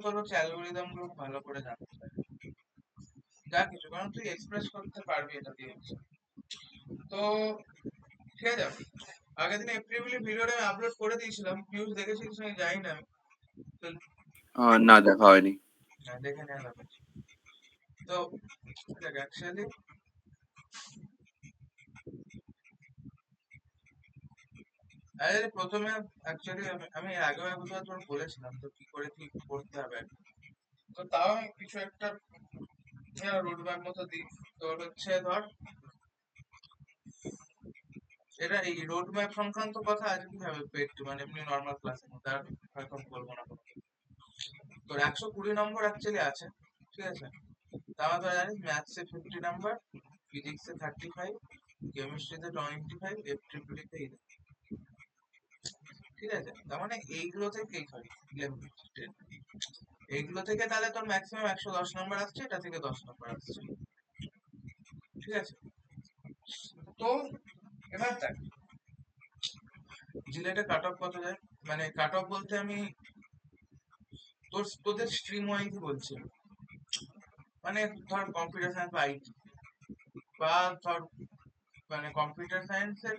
তোর হচ্ছে অ্যালগোরিদম গুলো ভালো করে জানতে হবে, যা কিছু, কারণ তুই এক্সপ্রেস করতে পারবি এটা দিয়ে। তো ঠিক আছে, আগের দিন এপ্রিল ভিডিওটা আমি আপলোড করে দিয়েছিলাম, ভিউজ দেখেছিস আমি জানি না। তো না, দেখা হয়নি। হ্যাঁ, দেখে নেওয়া যাবে। তো দেখ অ্যাকচুয়ালি প্রথমে অ্যাকচুয়ালি আমি এর আগেও একবার তোর বলেছিলাম তো কি করে কি করতে হবে। তো তাও আমি কিছু একটা রোড ম্যাপ মতো দিই। তোর হচ্ছে ধর, এটা এই রোড ম্যাপ সংক্রান্ত কথা আজ কিভাবে একটু মানে এমনি নর্মাল ক্লাসের মধ্যে আর হয়তো আমি বলবো না কোনো। তোর 120 নম্বর অ্যাকচুয়ালি আছে, ঠিক আছে। তা আমার ধর জানিস ম্যাথসে 50 নাম্বার, ফিজিক্সে 35, কেমিস্ট্রিতে 25, এফট্রিপলিতে 11, ঠিক আছে। তার মানে এইগুলো থেকেই সরি 11, 10, এইগুলো থেকে তাহলে তোর ম্যাক্সিমাম 110 নম্বর আসছে, এটা থেকে 10 নম্বর আসছে, ঠিক আছে। তো এবার দেখ জিলেটে কাট অফ কত যায়, মানে কাট অফ বলতে আমি তোদের স্ট্রিম ওয়াইজ বলছি। মানে ধর কম্পিউটার সায়েন্স বা আইটি, বা ধর মানে কম্পিউটার সায়েন্সের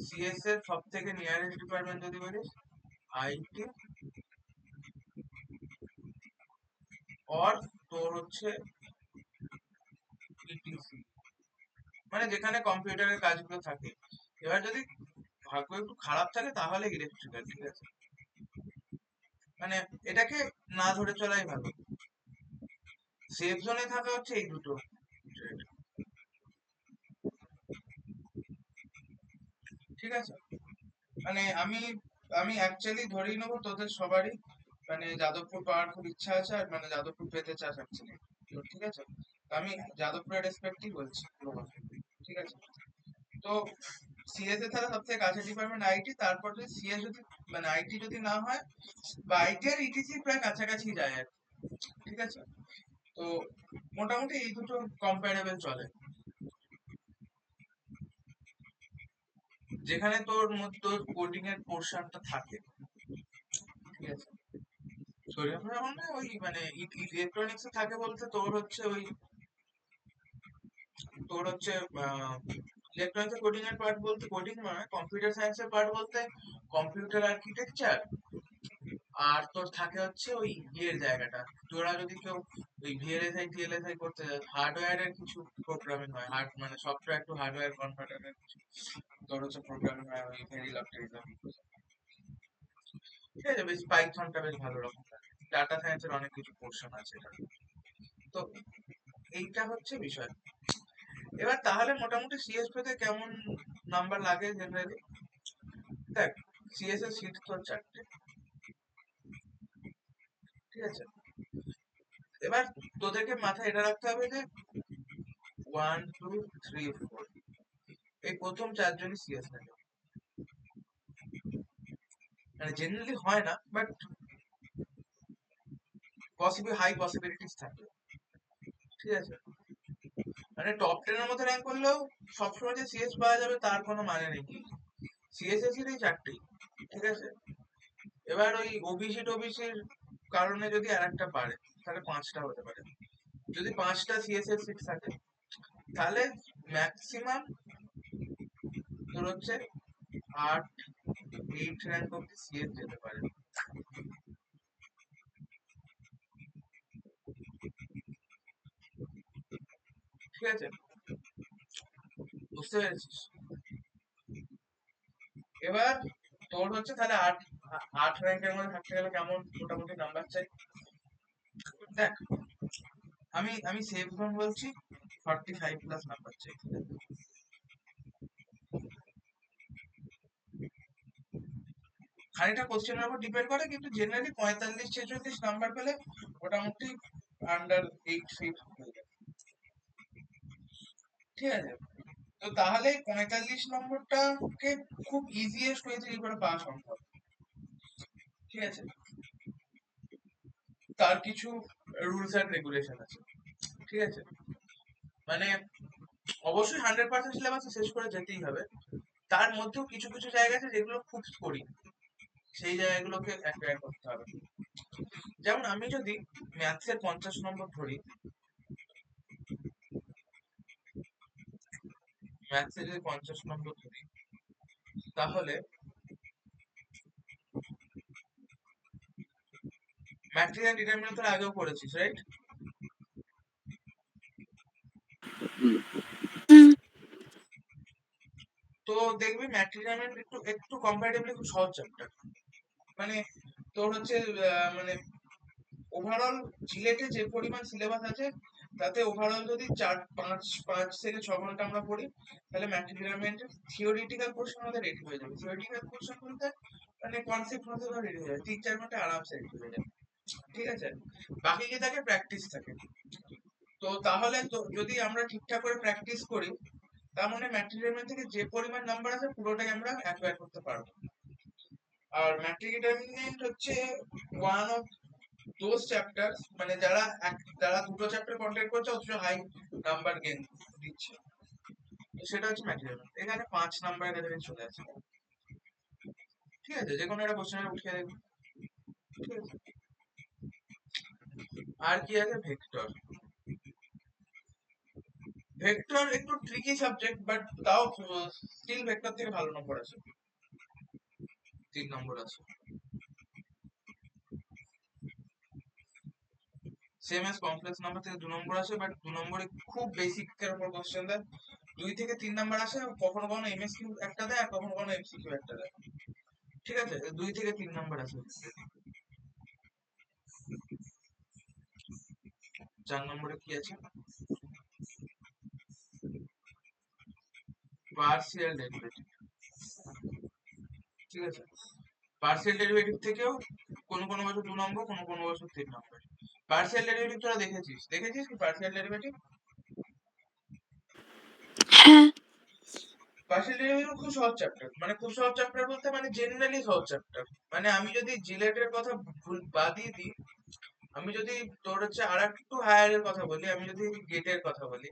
সিএস এর সব থেকে নিয়ারেস্ট ডিপার্টমেন্ট যদি বলিস আইটি, অর তোর হচ্ছে ইটিসি, মানে যেখানে কম্পিউটারের কাজগুলো থাকে। এবার যদি ভাগ্য একটু খারাপ থাকে তাহলে ইলেকট্রিক্যাল, ঠিক আছে। মানে এটাকে না ধরে চলাই ভালো, সেফ জোনে থাকা হচ্ছে এই দুটো, ঠিক আছে। মানে আমি আমি অ্যাকচুয়ালি ধরেই নেবো তোদের সবারই মানে যাদবপুর পাওয়ার খুব ইচ্ছা আছে, আর মানে যাদবপুর পেতে চাস অ্যাকচুয়ালি, ঠিক আছে। তো আমি যাদবপুরের রেসপেক্টই বলছি পুরো কথা, ঠিক আছে। তো সিএস এর তাহলে সব থেকে কাছের ডিপার্টমেন্ট আইটি, তারপর যদি সিএস যদি মানে আইটি যদি না হয়, বা আইটি আর ইটিসি প্রায় কাছাকাছি যায় আর কি, ঠিক আছে। তো মোটামুটি এই দুটো কম্পারেবল চলে, যেখানে তোর মধ্যে কোডিং এর পোর্শনটা থাকে, ঠিক আছে। সরিয়ে মানে ওই মানে ইলেকট্রনিক্স এ থাকে বলতে তোর হচ্ছে ইলেকট্রনিক্স কোডিং এর পার্ট বলতে কোডিং নয়, কম্পিউটার সায়েন্সের পার্ট বলতে কম্পিউটার আর্কিটেকচার। আর তোর থাকে হচ্ছে ওই ইয়ের জায়গাটা, তোরা যদি কেউ ওই ভিএলএসআই টিএলএসআই করতে যায়, হার্ডওয়্যারের কিছু প্রোগ্রামিং হয়, হার্ড মানে সফটওয়্যার টু হার্ডওয়্যার কনভার্টারের তোর হচ্ছে প্রোগ্রামিং হয় ওই ভেরিলগটা, ঠিক আছে। বেশ পাইথনটা বেশ ভালো রকম থাকে, ডাটা সায়েন্সের অনেক কিছু পোর্শন আছে এটা। তো এইটা হচ্ছে বিষয়। এবার তাহলে মোটামুটি সিএসপি তে কেমন নাম্বার লাগে জেনারেলি। দেখ সিএস এর সিট তো 4টে, ঠিক আছে। এবার তোদেরকে মাথায় এটা রাখতে হবে যে 1, 2, 3, 4 এই প্রথম 4জনই সিএস থাকে, মানে জেনারেলি হয় না বাট হাই পসিবিলিটিস থাকে, ঠিক আছে। মানে টপ 10 এর মধ্যে র্যাঙ্ক করলেও সবসময় যে সিএস পাওয়া যাবে তার কোনো মানে নেই, সিএস এর এই 4টেই, ঠিক আছে। এবার ওই ওবিসি টবিসির কারণে যদি আর একটা বাড়ে তাহলে 5টা হতে পারে। যদি 5টা সিএস এর সিট থাকে তাহলে ম্যাক্সিমাম তোর হচ্ছে 8, 8 র্যাঙ্ক অব্দি সিএস যেতে পারে, ঠিক আছে। বুঝতে পেরেছিস। এবার তোর হচ্ছে তাহলে 8 র্যাঙ্কের মধ্যে থাকতে গেলে কেমন মোটামুটি নাম্বার চাই। দেখ আমি সেফ জোন বলছি 45 প্লাস নাম্বার চাই, খানিকটা কোশ্চেনের উপর ডিপেন্ড করে, কিন্তু জেনারেলি 45-46 নাম্বার পেলে মোটামুটি আন্ডার 8 ফিট হয়ে যায়, ঠিক আছে। তো তাহলে 45 নম্বরটাকে খুব ইজিয়েস্ট ওয়ে থেকে করে পাওয়া সম্ভব, ঠিক আছে। তার কিছু রুলস এন্ড রেগুলেশন আছে, ঠিক আছে। মানে অবশ্যই 100% সিলেবাস শেষ করে যেতেই হবে, তার মধ্যেও কিছু কিছু জায়গা আছে যেগুলো খুব স্কোরিং, সেই জায়গাগুলোকে অ্যাকোয়ার করতে হবে। যেমন আমি যদি ম্যাথসের 50 নম্বর ধরি, ম্যাথসে যদি 50 নম্বর ধরি, তাহলে ম্যাট্রিক্স এন্ড ডিটারমিনেন্ট আগেও পড়েছিস, রাইট? হুম। তো দেখবি ম্যাট্রিক্স একটু একটু কম্পারেটিভলি খুব সহজ চ্যাপ্টার। মানে তোর হচ্ছে মানে ওভারঅল জিলেটে যে পরিমাণ সিলেবাস আছে, তাতে ওভারঅল যদি 5 থেকে 6 ঘন্টা আমরা পড়ি, তাহলে ম্যাট্রিক্স থিওরিটিক্যাল পোর্শন আমাদের রেডি হয়ে যাবে। থিওরিটিক্যাল পোর্শন বলতে মানে কনসেপ্ট মতো রেডি হয়ে যাবে, 3-4 ঘন্টা আরামসে রেডি হয়ে যাবে। ঠিক আছে, বাকি কি থাকে? প্র্যাকটিস থাকে। তো তাহলে তো যদি আমরা ঠিকঠাক করে প্র্যাকটিস করি, তার মানে ম্যাট্রিক্স থেকে যে পরিমাণ নাম্বার আছে পুরোটাই আমরা অ্যাকোয়ার করতে পারবো। আর ম্যাট্রিক্স হচ্ছে ওয়ান অফ দোজ চ্যাপ্টার, মানে যারা দুটো চ্যাপ্টার কন্টেন্ট করছে অথচ হাই নাম্বার গেন দিচ্ছে, তো সেটা হচ্ছে ম্যাটেরিয়াল। এখানে 5 নাম্বারের কাছাকাছি চলে আসে। ঠিক আছে, যে কোনো একটা কোশ্চেনের উঠিয়ে দেখবো। ঠিক আছে, আর কি আছে? ভেক্টর। ভেক্টর একটু ট্রিকি সাবজেক্ট, বাট তাও স্টিল ভেক্টর থেকে ভালো নম্বর আছে, 3 নম্বর আছে। সেম এস কমপ্লেক্স নাম্বার থেকে 2 নম্বর আসে, বাট 2 নম্বরে খুব বেসিক এর উপর কোশ্চেন দেয়। 2 থেকে 3 নাম্বার আসে, কখনো কখনো এমএসকিউ একটা দেয় আর কখনো কখনো এমসিকিউ একটা দেয়। ঠিক আছে, 2 থেকে 3 নাম্বার আসে। 4 নম্বরে কি আছে? Partial derivative. ঠিক আছে, পার্শিয়াল ডেরিভেটিভ থেকেও কোনো কোনো বছর 2 নম্বর, কোনো কোনো বছর 3 নম্বর। পার্শিয়াল ডেরিভেটিভ তোরা দেখেছিস কি পার্শিয়াল ডেরিভেটিভ? হ্যাঁ। পার্শিয়াল ডেরিভেটিভ খুব সহজ চ্যাপ্টার, মানে খুব সহজ চ্যাপ্টার বলতে মানে জেনারেলি সহজ চ্যাপ্টার। মানে আমি যদি জিলেটের কথা বাদিয়ে দিই, আমি যদি তোর হচ্ছে আর একটু হায়ার এর কথা বলি, আমি যদি গেটের কথা বলি,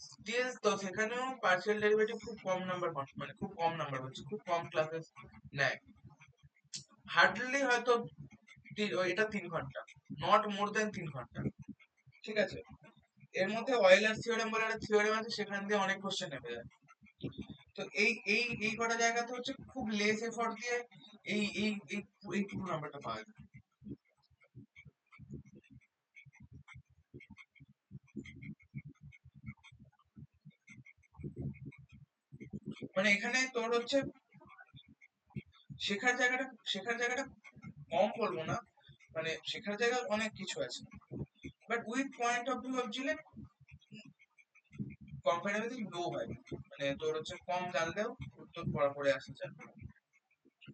স্টিল তো সেখানেও পার্শিয়াল ডেরিভেটিভ খুব কম নাম্বার, মানে খুব কম নাম্বার হচ্ছে, খুব কম ক্লাসেস নেয়। হার্ডলি হয়তো এটা 3 ঘন্টা, নট মোর দেন 3 ঘন্টা। ঠিক আছে, এর মধ্যে অয়েলার থিওরেম বলে একটা থিওরেম আছে, সেখান দিয়ে অনেক কোশ্চেন নেমে যায়। তো এই কটা জায়গাতে হচ্ছে খুব লেস এফর্ট দিয়ে এই এই এই এই পুরো নাম্বারটা পাওয়া যায়। মানে এখানে তোর হচ্ছে শেখার জায়গাটা কম বলবো না, মানে শেখার জায়গা অনেক কিছু আছে, but with point of view of Gillette comparatively low হয়। মানে তোর হচ্ছে কম জানলেও উত্তর পড়া পড়ে আসতে চায়।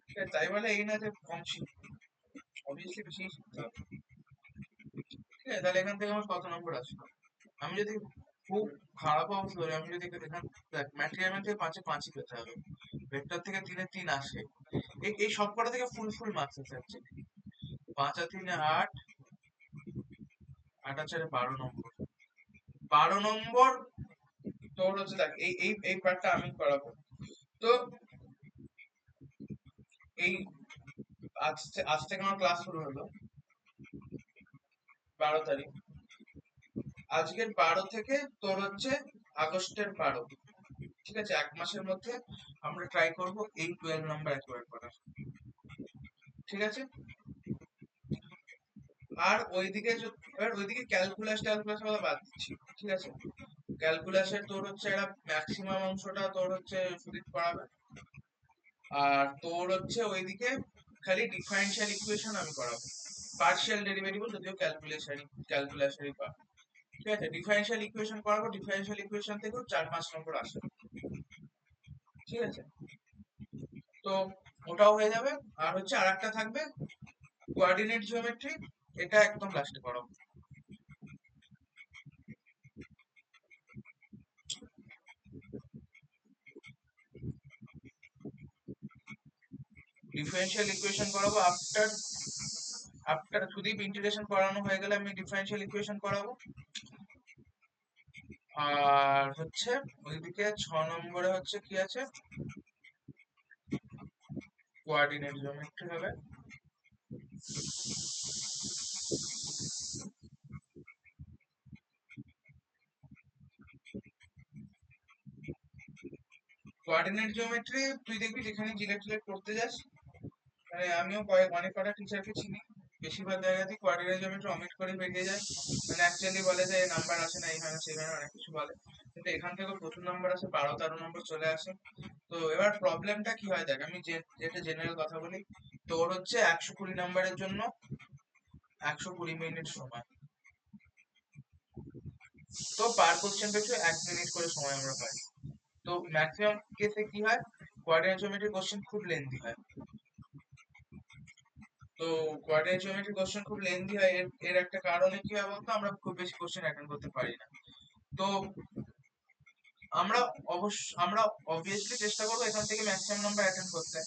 ঠিক আছে, তাই বলে এই না যে কম শিখবে, অবভিয়াসলি বেশি শিখতে হবে। ঠিক আছে, তাহলে এখান থেকে আমার কত নম্বর আসলো? আমি যদি খুব খারাপ অবস্থা ধরি, আমি যদি এখান দেখ ম্যাটেরিয়াল থেকে 5-এ 5ই পেতে হবে, ভেক্টর থেকে 3-এ 3 আসে, এই সব কটা থেকে ফুল ফুল মার্কস আছে অ্যাকচুয়ালি। 5 আর 3-এ 8, 8 আর 4-এ 12 নম্বর। 12 নম্বর তোর হচ্ছে দেখ এই পার্টটা আমি করাবো। তো এই আজ থেকে আমার ক্লাস শুরু হলো 12 তারিখ। আজকের 12 থেকে তোর হচ্ছে আগস্টের 12, ঠিক আছে, 1 মাসের মধ্যে আমরা ট্রাই করব এই 12 নাম্বার অ্যাকোয়ার করার। ঠিক আছে, আর ওইদিকে ক্যালকুলাস আমরা বাদ দিচ্ছি। ঠিক আছে, ক্যালকুলাসের তোর হচ্ছে একটা ম্যাক্সিমাম অংশটা তোর হচ্ছে সুদীপ করাবে, আর তোর হচ্ছে ওইদিকে খালি ডিফারেনশিয়াল ইকুয়েশন আমি করাবো। পার্শিয়াল ডেরিভেটিভ যদিও ক্যালকুলাসেরই পাবো। ঠিক আছে, ডিফারেনশিয়াল ইকুয়েশন করাবো, ডিফারেনশিয়াল ইকুয়েশন থেকেও 4-5 নম্বর আসে। ঠিক আছে, তো ওটাও হয়ে যাবে। আর হচ্ছে আরেকটা থাকবে কোঅর্ডিনেট জিওমেট্রি, এটা একদম লাস্টে করাবো। ডিফারেনশিয়াল ইকুয়েশন করাবো আফটার আফটার সুদীপ ইন্টিগ্রেশন করানো হয়ে গেলে আমি ডিফারেনশিয়াল ইকুয়েশন করাবো। আর হচ্ছে ওইদিকে 6 নম্বরে হচ্ছে কি আছে, কোঅর্ডিনেট জিওমেট্রি হবে। কোঅর্ডিনেট জিওমেট্রি তুই দেখবি যেখানে জিলেট করতে যাস, মানে আমিও অনেক কটা টিচারকে চিনি, বেশিরভাগ জায়গাতেই কোঅর্ডিনেট জিওমেট্রি অমিট করে বেরিয়ে যায়। মানে অ্যাকচুয়ালি বলে যে নাম্বার আসে না, এই হয় না সেই হয় না, অনেক কিছু বলে, কিন্তু এখান থেকে প্রচুর নাম্বার আসে, 12-13 নম্বর চলে আসে। তো এবার প্রবলেমটা কি হয় দেখ, আমি যেটা জেনারেল কথা বলি, তোর হচ্ছে 120 নাম্বারের জন্য 120 মিনিট সময়, তো পার কোশ্চেন পিছু 1 মিনিট করে সময় আমরা পাই। তো ম্যাক্সিমাম কেসে কি হয়, কোঅর্ডিনেট জিওমেট্রি কোশ্চেন খুব লেন্থি হয়। তো কোঅর্ডিনেট জিওমেট্রি কোশ্চেন খুব লেন্থি হয়, এর একটা কারণে কি হয় বলতো, আমরা খুব বেশি কোশ্চেন অ্যাটেন্ড করতে পারি না। তো আমরা অবভিয়াসলি চেষ্টা করবো এখান থেকে ম্যাক্সিমাম নাম্বার অ্যাটেন্ড করতে,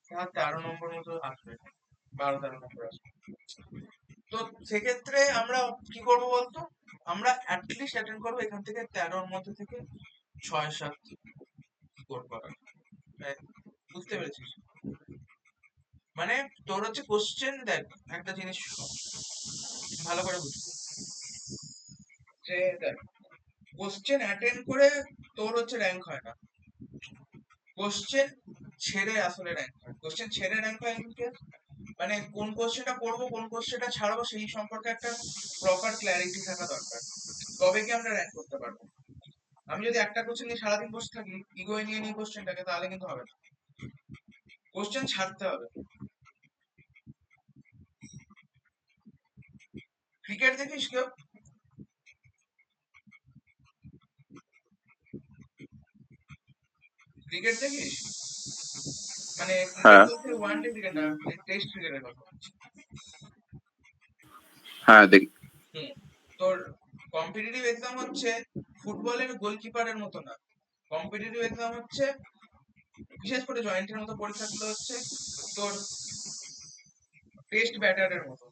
তার 13 নম্বর মতো আসবে, 12-13 নম্বর আসবে। তো সেক্ষেত্রে আমরা কি করবো বলতো, আমরা অ্যাটলিস্ট অ্যাটেন্ড করবো এখান থেকে 13-র মধ্যে থেকে 6-7 স্কোর করার। বুঝতে পেরেছিস? মানে তোর হচ্ছে কোশ্চেন, দেখ একটা জিনিস ভালো করে বুঝবি, যে দেখ কোশ্চেন অ্যাটেন্ড করে তোর হচ্ছে র্যাঙ্ক হয় না, কোশ্চেন ছেড়ে আসলে র্যাঙ্ক হয়। কোশ্চেন ছেড়ে র্যাঙ্ক হয় কিন্তু, মানে কোন কোশ্চেনটা করবো কোন কোশ্চেনটা ছাড়বো সেই সম্পর্কে একটা প্রপার ক্ল্যারিটি থাকা দরকার, তবে কি আমরা র্যাঙ্ক করতে পারবো। আমি যদি একটা কোশ্চেন নিয়ে সারাদিন বসে থাকি, ইগো নিয়ে নিই কোশ্চেনটাকে, তাহলে কিন্তু হবে না, কোশ্চেন ছাড়তে হবে। ক্রিকেট দেখিস কেউ? ক্রিকেট দেখিস? মানে ক্রিকেট হ্যাঁ বলতে ওয়ান ডে ক্রিকেট না, টেস্ট ক্রিকেটের কথা বলছি। হ্যাঁ দেখি। হুম। তোর কম্পিটিটিভ এক্সাম হচ্ছে ফুটবলের গোলকিপারের মতো না, কম্পিটিটিভ এক্সাম হচ্ছে, বিশেষ করে জয়েন্টের মতো পরীক্ষাগুলো হচ্ছে তোর টেস্ট ব্যাটারের মতো,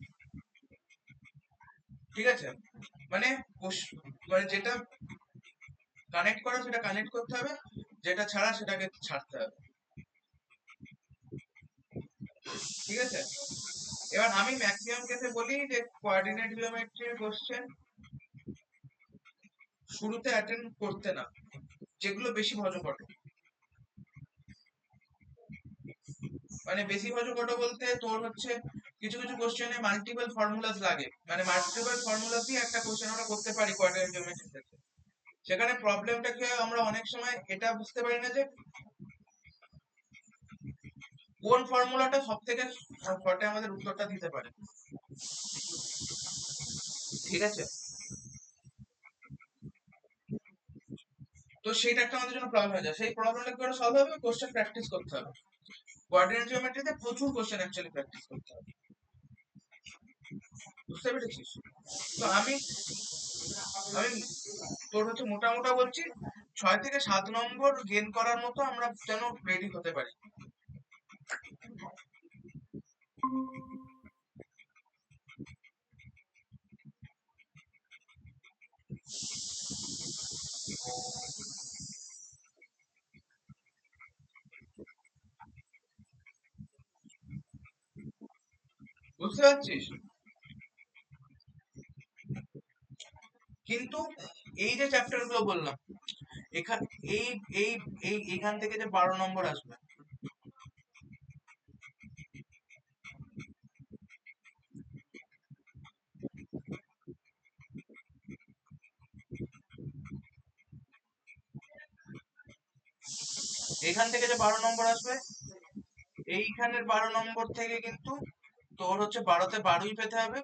ঠিক আছে? মানে মানে যেটা কানেক্ট করা সেটা কানেক্ট করতে হবে, যেটা ছাড়া সেটাকে ছাড়তে হবে, ঠিক আছে? এবার আমি ম্যাক্সিমাম কেসে বলি যে কোঅর্ডিনেট জিওমেট্রির কোশ্চেন শুরুতে অ্যাটেন্ড করতে না, যেগুলো বেশি ভজকট, মানে বেশি ভজকট বলতে তোর হচ্ছে কিছু কিছু কোশ্চেনে মাল্টিপল ফর্মুলাস লাগে, মানে মাল্টিপল ফর্মুলা দিয়ে একটা কোশ্চেন আমরা করতে পারি কোঅর্ডিনেট জিওমেট্রির ক্ষেত্রে। সেখানে প্রবলেমটা কি হয়, আমরা অনেক সময় এটা বুঝতে পারি না যে কোন ফর্মুলাটা সব থেকে শর্টে আমাদের উত্তরটা দিতে পারে, ঠিক আছে? তো সেটা একটা আমাদের জন্য প্রবলেম হয়ে যায়, সেই প্রবলেমটা কি করে সলভ হবে, কোশ্চেন প্র্যাকটিস করতে হবে। কোঅর্ডিনেট জিওমেট্রিতে প্রচুর কোশ্চেন অ্যাকচুয়ালি প্র্যাকটিস করতে হবে, বুঝতে পেরেছিস? তো আমি আমি তোর হচ্ছে মোটা বলছি, 6 থেকে 7 নম্বর গেইন করার মতো আমরা যেন রেডি হতে পারি। বুঝতে পারছিস? কিন্তু এই যে চ্যাপ্টার গুলো বললাম, এখান এই এই এই এখান থেকে যে 12 নম্বর আসবে, এখান থেকে যে 12 নম্বর আসবে, এইখানের 12 নম্বর থেকে কিন্তু তোর হচ্ছে 12-তে 12ই পেতে হবে,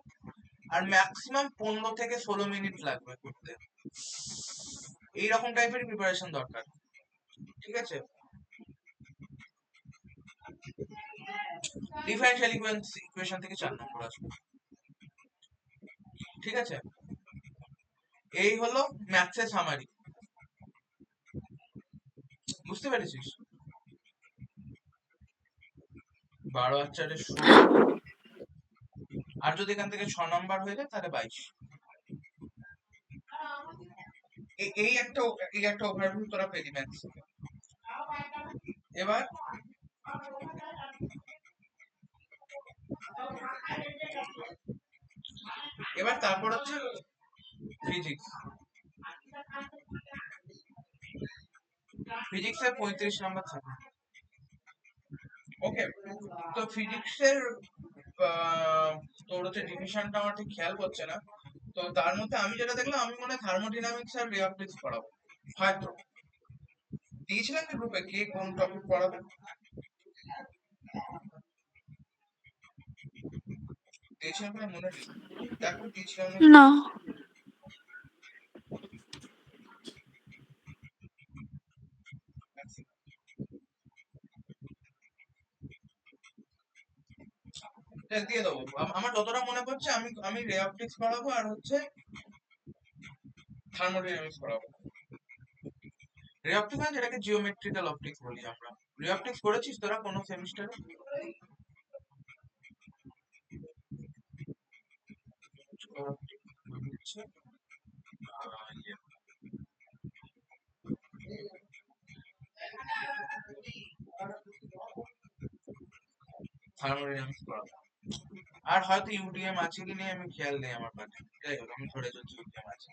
আর ম্যাক্সিমাম 15 থেকে 16 মিনিট লাগবে করতে, এইরকম টাইপের প্রিপারেশন দরকার, ঠিক আছে? ডিফারেনশিয়াল ইকুয়েশন থেকে 4 নম্বর আসবে, ঠিক আছে? এই হলো ম্যাথসের সামারি, বুঝতে পেরেছিস? 12 আর 4 16, আর যদি এখান থেকে 6 নম্বর হয়ে যায় তাহলে 22। এই একটা ওভারভিউ তোরা পেলি ম্যাথস। এবার তারপর হচ্ছে ফিজিক্স। ফিজিক্সের 35 নাম্বার থাকে। ওকে, তো ফিজিক্সের তোর হচ্ছে ডিভিশনটা আমার ঠিক খেয়াল করছে না, তো তার মধ্যে আমি যেটা দেখলাম, আমি মনে হয় থার্মোডিনামিক্স আর রে অপটিক্স পড়াবো হয়তো। দিয়েছিলেন কি গ্রুপে কে কোন টপিক পড়াবে? দিয়েছিলাম কিনা মনে নেই, দেখো দিয়েছিলাম নাকি। না। দিয়ে দেবো, আমার যতটা মনে পড়ছে আমি আমি রে অপটিক্স পড়াবো আর হচ্ছে থার্মোডাইনামিক্স পড়াবো। রে অপটিক্স মানে যেটাকে জিওমেট্রিক্যাল অপটিক্স বলি আমরা। রে অপটিক্স করেছিস তোরা কোনো সেমিস্টারে? থার্মোডাইনামিক্স পড়াবো। আর হয়তো ইউডিএম আছে কি নেই আমি খেয়াল নেই আমার কাছে, যাই হোক আমি ধরে চলছি ইউডিএম আছে।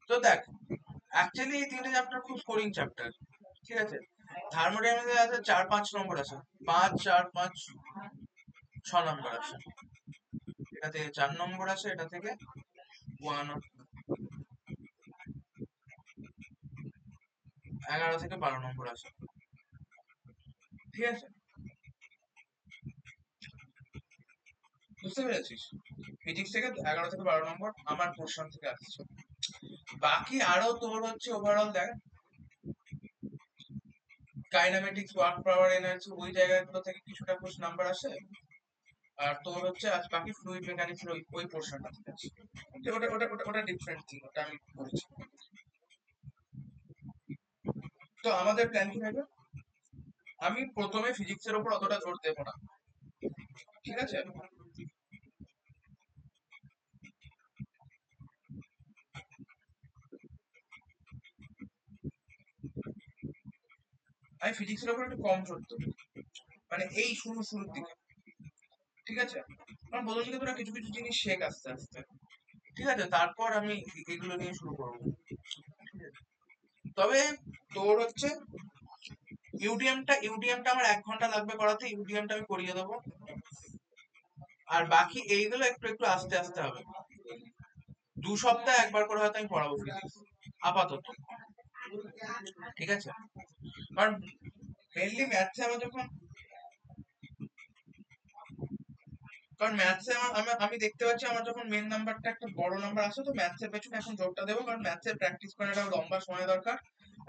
তো দেখ, অ্যাকচুয়ালি এই তিনটে চ্যাপ্টার খুব স্কোরিং চ্যাপ্টার, ঠিক আছে? থার্মোডাইনামিক্সে আছে 4-5 নম্বর আছে, 5 4 5 6 নম্বর আছে, এটা থেকে 4 নম্বর আছে, এটা থেকে 11 থেকে 12 নম্বর আছে, ঠিক আছে? বুঝতে পেরেছিস? ফিজিক্স থেকে 11 থেকে 12 নম্বর আমার পোর্শন থেকে আসছে। বাকি আরো তোর হচ্ছে ওভারঅল দেখ, কাইনেমেটিক্স, ওয়ার্ক, পাওয়ার, এনার্জি, ওই জায়গাগুলো থেকে কিছুটা কুছ নাম্বার আসে। আর তোর হচ্ছে আজ বাকি ফ্লুইড মেকানিক্স ওই ওই পোর্শনটা থেকে আছে। ওটা ওটা ওটা ওটা ডিফারেন্ট থিং, ওটা আমি বলছি। তো আমাদের প্ল্যান কি হবে, আমি প্রথমে ফিজিক্সের উপর অতটা জোর দেবো না, ঠিক আছে? আমি ফিজিক্সের উপর একটু কম জোর দেবো, মানে এই শুরুর দিকে, ঠিক আছে? কারণ বলছি কি, তোরা কিছু কিছু জিনিস শেখ আস্তে আস্তে, ঠিক আছে? তারপর আমি এগুলো নিয়ে শুরু করবো, ঠিক আছে? তবে তোর হচ্ছে ইউডিএমটা আমার 1 ঘন্টা লাগবে করাতে, ইউডিএমটা আমি করিয়ে দেবো। আর বাকি এইগুলো একটু একটু আস্তে আস্তে হবে, 2 সপ্তাহে একবার করে হয়তো আমি পড়াবো ফিজিক্স আপাতত, ঠিক আছে? কারণ মেনলি ম্যাথসে আমার যখন, কারণ ম্যাথসে আমি দেখতে পাচ্ছি আমার যখন মেন নাম্বারটা একটা বড় নাম্বার আসে, তো ম্যাথসের পেছনে এখন জোরটা দেবো, কারণ ম্যাথসের প্র্যাকটিস করাটা লম্বা সময় দরকার।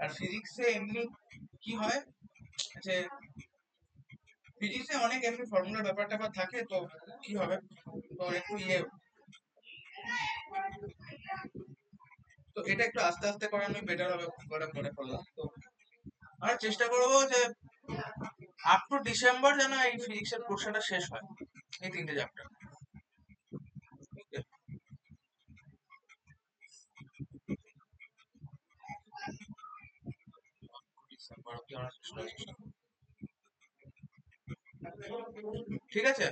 আর ফিজিক্সে এমনি কি হয় যে ফিজিক্সে অনেক এমনি ফর্মুলার ব্যাপার ট্যাপার থাকে, তো কি হবে, তো একটু তো এটা একটু আস্তে আস্তে করানো বেটার হবে বলে মনে করলাম। তো আমরা চেষ্টা করবো যে আপ টু ডিসেম্বর যেন এই ফিজিক্সের পোর্শনটা শেষ হয়, এই 3টে চ্যাপ্টার। ডিসেম্বর অব্দি আমরা চেষ্টা করবো। ঠিক আছে,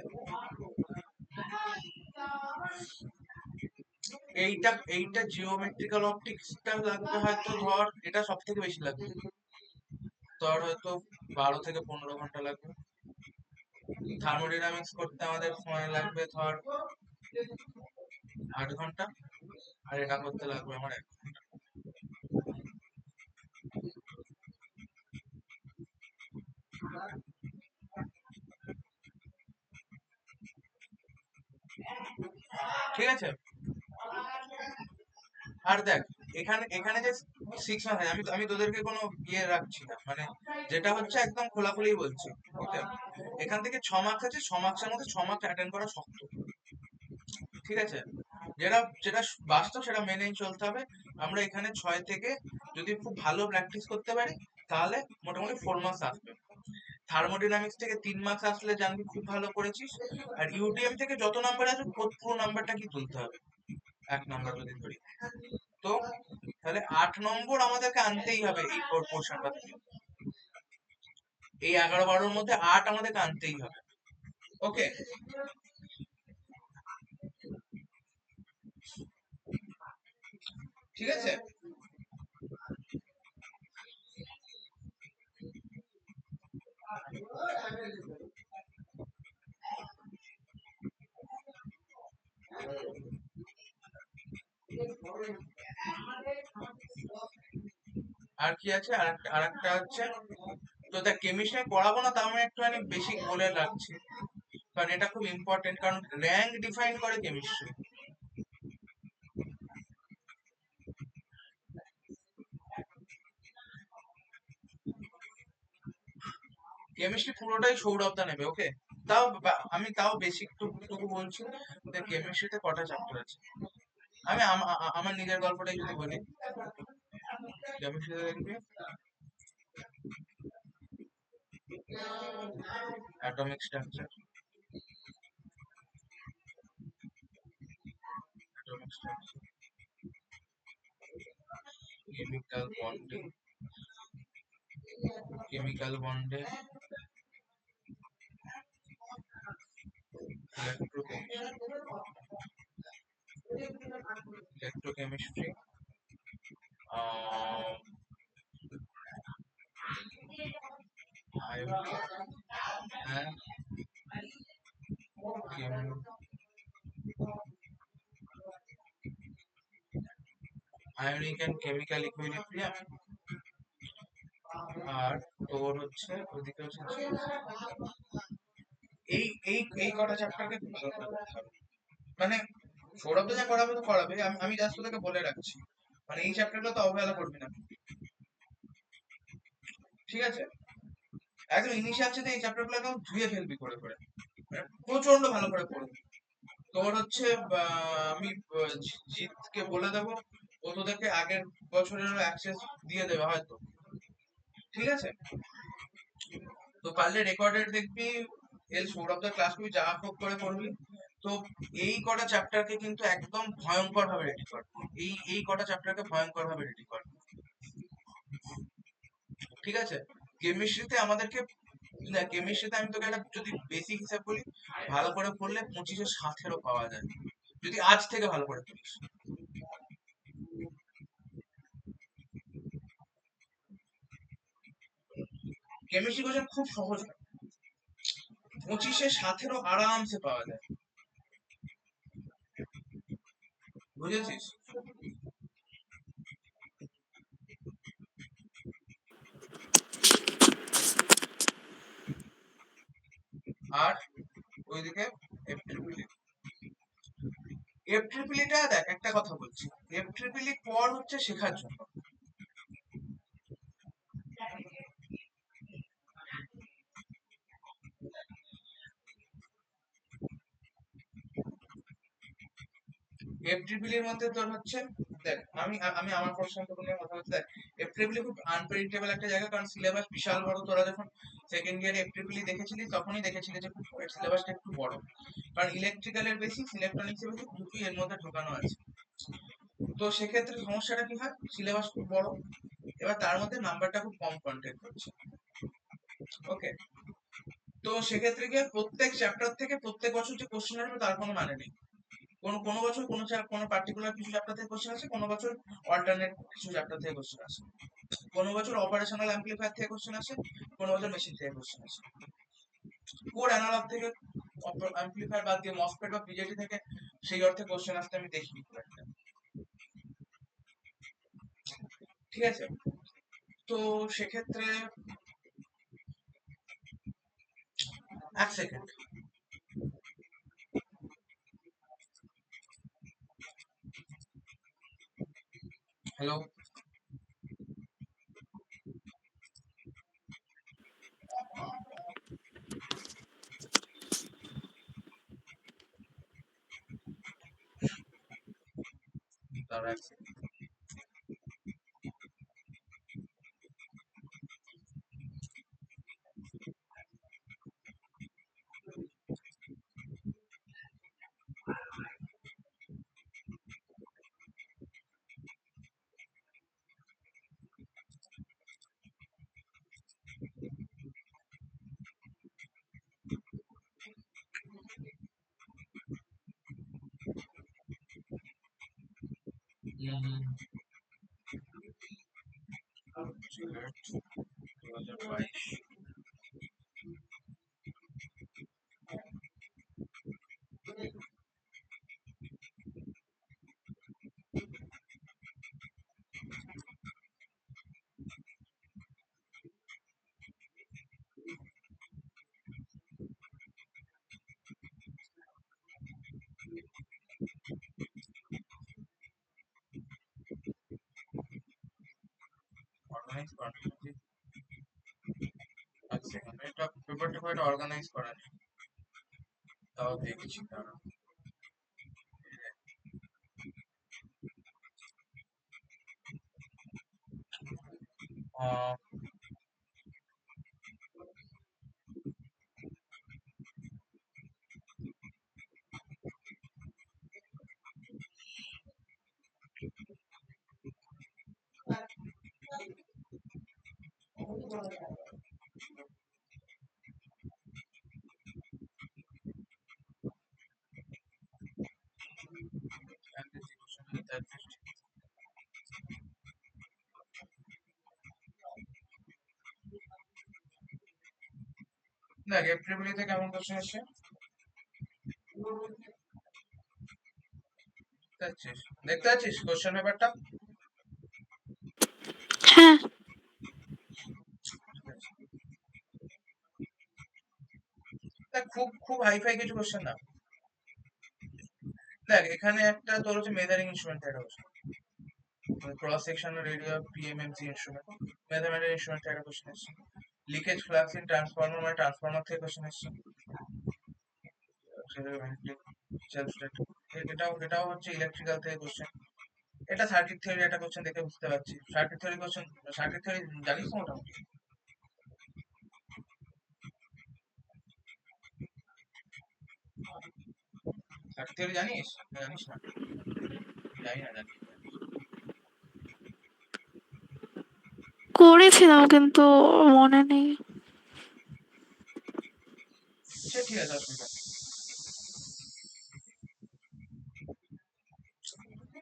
এইটা এইটা জিওমেট্রিক্যাল অপটিক্সটা লাগবে হয়তো, ধর এটা সব থেকে বেশি লাগবে, ধর হয়তো 12 থেকে 15 ঘন্টা লাগবে। থার্মোডাইনামিক্স করতে আমাদের সময় লাগবে ধর 8 ঘন্টা, আর এটা করতে লাগবে আমার 1 ঘন্টা। ঠিক আছে? আর দেখ, এখানে এখানে যে 6 মাস আছে, আমি আমি তোদেরকে কোনো ইয়ে রাখছি না, মানে যেটা হচ্ছে একদম খোলাখুলি বলছি, ওকে? এখান থেকে 6 মার্কস আছে, 6 মার্কসের মধ্যে 6 মার্কস অ্যাটেন্ড করা শক্ত, ঠিক আছে? যেটা যেটা বাস্তব সেটা মেনেই চলতে হবে। আমরা এখানে 6 থেকে যদি খুব ভালো প্র্যাকটিস করতে পারি, তাহলে মোটামুটি 4 মার্কস আসবে। থার্মোডাইনামিক্স থেকে 3 মার্কস আসলে জানবি খুব ভালো করেছিস। আর ইউডিএম থেকে যত নাম্বার আছে পুরো নাম্বারটা কি তুলতে হবে, 1 নাম্বার যদি ধরি, তো তাহলে 8 নম্বর আমাদেরকে আনতেই হবে এই পোর্শনটা থেকে। এই 11-12-র মধ্যে 8 আমাদেরকে আনতেই হবে, ওকে? ঠিক আছে? আর কি আছে? আর একটা হচ্ছে, তো দেখ কেমিস্ট্রি পড়াবো না, তাও আমি একটুখানি বেসিক বলে রাখছি, কারণ এটা খুব ইম্পর্টেন্ট, কারণ র্যাঙ্ক ডিফাইন করে কেমিস্ট্রি। কেমিস্ট্রি পুরোটাই সৌরভদা নেবে, ওকে? আমি তাও বেসিক টুকু বলছি। কেমিস্ট্রিতে কটা চ্যাপ্টার আছে? আমি আমার নিজের গল্পটাই যদি বলি, কেমিস্ট্রিতে দেখবি atomic structure, chemical bonding, chemical বন্ডে electrochemistry, ionic and chemical equilibrium, আর তোর হচ্ছে ওইদিকে হচ্ছে এই এই এই কটা চ্যাপ্টারকে খুব ভালো করে পড়তে হবে। মানে সৌরভ তো যা করাবে তো করাবে, আমি জাস্ট তোদেরকে বলে রাখছি, মানে এই চ্যাপ্টারগুলো তো অবহেলা করবি না, ঠিক আছে? একদম ইনিশিয়াল সাথে এই চ্যাপ্টারগুলো একদম ধুয়ে ফেলবি করে করে, মানে প্রচন্ড ভালো করে পড়বি। তোর হচ্ছে আমি জিতকে বলে দেবো, ও তোদেরকে আগের বছরেরও অ্যাক্সেস দিয়ে দেবে হয়তো, ঠিক আছে? তো পারলে রেকর্ডেড দেখবি, এল সৌরভদের ক্লাস করবি, যা হোক করে করবি। তো এই কটা চ্যাপ্টারকে কিন্তু একদম ভয়ঙ্কর ভাবে রেডি কর, এই কটা চ্যাপ্টারকে ভয়ঙ্কর ভাবে রেডি কর, ঠিক আছে? কেমিস্ট্রিতে আমাদেরকে, না কেমিস্ট্রিতে আমি তোকে একটা যদি বেসিক হিসাব বলি, ভালো করে পড়লে 25-এ 7-এরও পাওয়া যায়, যদি আজ থেকে ভালো করে পড়িস। কেমিস্ট্রি কোশ্চেন খুব সহজ হয়, 25-এ 7-এরও আরামসে পাওয়া যায়, বুঝেছিস? আর ওইদিকে এফ ট্রিপল টা দেখ, একটা কথা বলছি, এফ ট্রিপল পর হচ্ছে শেখার জন্য। এফ ট্রিপল এর মধ্যে তোর হচ্ছে, দেখ আমি আমার পড়াশোনা তো নিয়ে কথা বলছি, দেখ এফ ট্রিপল খুব আনপ্রেডিক্টেবল একটা জায়গা, কারণ সিলেবাস বিশাল বড়। তোরা যখন সেকেন্ড ইয়ারে এফ ট্রিপল দেখেছিলি তখনই দেখেছিলি যে সিলেবাসটা একটু বড়, কারণ ইলেকট্রিক্যালের বেসিক, ইলেকট্রনিক্স এর বেসিক দুটোই এর মধ্যে ঢোকানো আছে। তো সেক্ষেত্রে সমস্যাটা কি হয়, সিলেবাস খুব বড়, এবার তার মধ্যে নাম্বারটা খুব কম কন্টেন্ট হচ্ছে, ওকে? তো সেক্ষেত্রে গিয়ে প্রত্যেক চ্যাপ্টার থেকে প্রত্যেক বছর যে কোশ্চেন আসবে তার কোনো মানে নেই। কোনো বছর কোনো পার্টিকুলার কিছু চ্যাপ্টার থেকে কোশ্চেন আসে, কোনো বছর অল্টারনেট কিছু চ্যাপ্টার থেকে কোশ্চেন আসে, কোনো বছর অপারেশনাল অ্যাম্পলিফায়ার থেকে কোশ্চেন আসে, কোনো বছর মেশিন থেকে কোশ্চেন আসে, কোর অ্যানালগ থেকে, অ্যাম্পলিফায়ার বাদ দিয়ে মসফেট বা বিজেটি থেকে সেই অর্থে কোশ্চেন আসতে আমি দেখিনি খুব একটা, ঠিক আছে? তো সেক্ষেত্রে, এক সেকেন্ড, হ্যালো, দাঁড়া এক second। সিলেট 2022। আচ্ছা এটা পেপারটা খুব একটা অর্গানাইজ করা নেই, তাও দেখছি দাঁড়া। আহ, দেখ এপ্রিবিলিতে কেমন কোশ্চেন এসছে দেখতে পাচ্ছিস কোশ্চেন পেপারটা? হ্যাঁ। দেখ খুব খুব হাইফাই কিছু কোশ্চেন না। দেখ এখানে একটা তোর হচ্ছে মেজারিং ইনস্ট্রুমেন্ট একটা question, cross sectional radio PMMC instrument, মেজারমেন্টের ইনস্ট্রুমেন্ট একটা কোশ্চেন এসছে। লিকেজ ফ্লাক্স ইন ট্রান্সফর্মার, মানে ট্রান্সফর্মার থেকে কোশ্চেন এসছে। এটাও হচ্ছে ইলেকট্রিক্যাল থেকে কোশ্চেন। এটা সার্কিট থিওরি একটা কোশ্চেন দেখে বুঝতে পারছি। Circuit theory question, circuit theory জানিস তো মোটামুটি? সার্কিট থিওরি জানিস না জানিস না? জানি না জানি। করেছিলাম কিন্তু মনে নেই। সে ঠিক আছে, অসুবিধা নেই।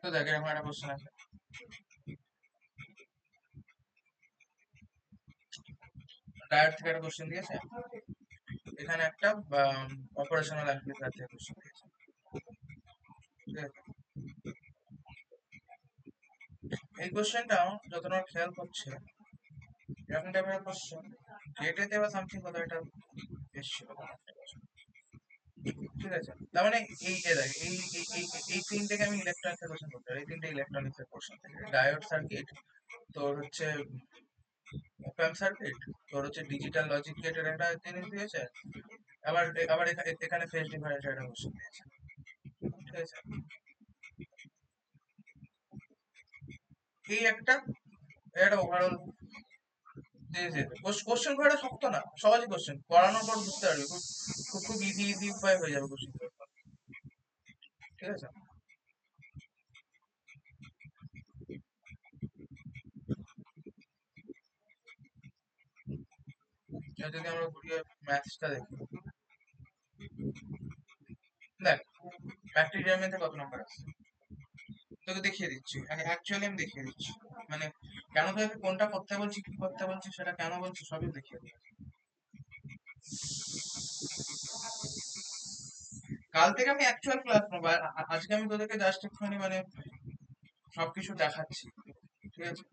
তো দেখ এরকম একটা কোশ্চেন আছে, ডায়োড থেকে একটা কোশ্চেন দিয়েছে। এখানে একটা অপারেশনাল অ্যাম্প্লিফায়ার থেকে কোশ্চেন দিয়েছে, ঠিক আছে? এই কোশ্চেনটা যতটা খেয়াল করছে এরকম টাইপের কোশ্চেন গেটেতে বা সামথিং কোথাও এটা এসেছিল কোনো একটা question, ঠিক আছে? তার মানে এই যে দেখ এই তিনটেকে আমি ইলেকট্রনিক্স এর কোশ্চেন করতে পারি, এই তিনটে ইলেকট্রনিক্স এর কোশ্চেন থেকে ডায়োড সার্কিট, তোর হচ্ছে ওপেন সার্কিট, তোর হচ্ছে ডিজিটাল লজিক গেটের একটা জিনিস দিয়েছে, আবার আবার এখানে ফেজ ডিফারেন্সের একটা কোশ্চেন দিয়েছে, ঠিক আছে? এই একটা ওভারঅল কোশ্চেন করাটা শক্ত না, সহজই কোশ্চেন পড়ানোর পর বুঝতে পারবি, খুব খুব খুব ইজি ইজি উপায় হয়ে যাবে কোশ্চেন, ঠিক আছে? এবার যদি আমরা ঘুরিয়ে ম্যাথসটা দেখি, দেখ ব্যাকটেরিয়ামে কত নাম্বার আছে তোকে দেখিয়ে দিচ্ছি, মানে অ্যাকচুয়ালি আমি দেখিয়ে দিচ্ছি, মানে কেন তোকে কোনটা করতে বলছি কি করতে বলছি সেটা কেন বলছি সবই দেখিয়ে দিচ্ছি। কাল থেকে আমি অ্যাকচুয়াল ক্লাস নেবো, আজকে আমি তোদেরকে জাস্ট একটুখানি মানে সবকিছু দেখাচ্ছি, ঠিক আছে?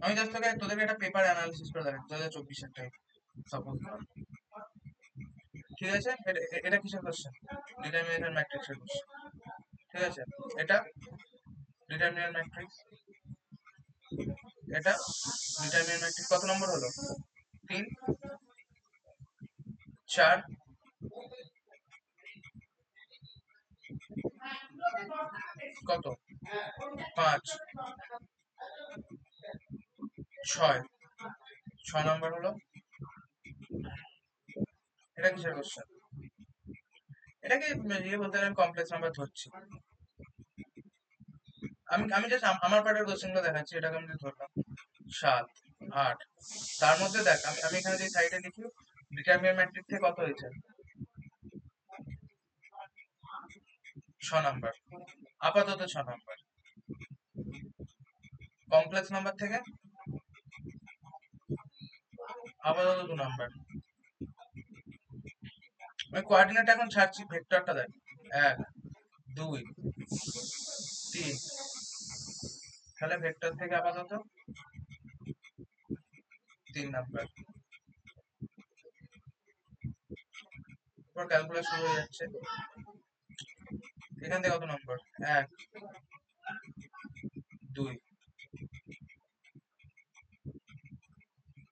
আমি জাস্ট তোদেরকে একটা পেপার অ্যানালিসিস করে দেখাচ্ছি 2024-এর টাইম, সাপোজ, ঠিক আছে? এটা কিসের কোশ্চেন? ডিটারমিনেন্ট ম্যাট্রিক্সের কোশ্চেন, ঠিক আছে? এটা ডিটারমিনেন্ট ম্যাট্রিক্স, এটা ডিটারমিনেন্ট ম্যাট্রিক্স কত নম্বর হলো? 3, 4, কত 5, 6, 6 নম্বর হলো। এটা কিসের কোশ্চেন? এটাকে ইয়ে বলতে গেলে কমপ্লেক্স নাম্বার ধরছি। আমি আমি জাস্ট আমার পার্টের কোশ্চেনগুলো দেখাচ্ছি, এটাকে আমি ধরলাম 7, 8, তার মধ্যে দেখ আমি আমি এখানে যে সাইডে লিখি ডিটারমিনেন্ট ম্যাট্রিক্স থেকে কত হয়েছে? 6 নাম্বার, আপাতত 6 নাম্বার। কমপ্লেক্স নাম্বার থেকে আপাতত 2 নাম্বার। আমি কোঅর্ডিনেট এখন ছাড়ছি, ভেক্টরটা দেখ 1, 2, 3, তাহলে ভেক্টর থেকে আপাতত 3 নাম্বার। এরপর ক্যালকুলাস শুরু হয়ে যাচ্ছে, এখান থেকে কত নম্বর? 1, 2।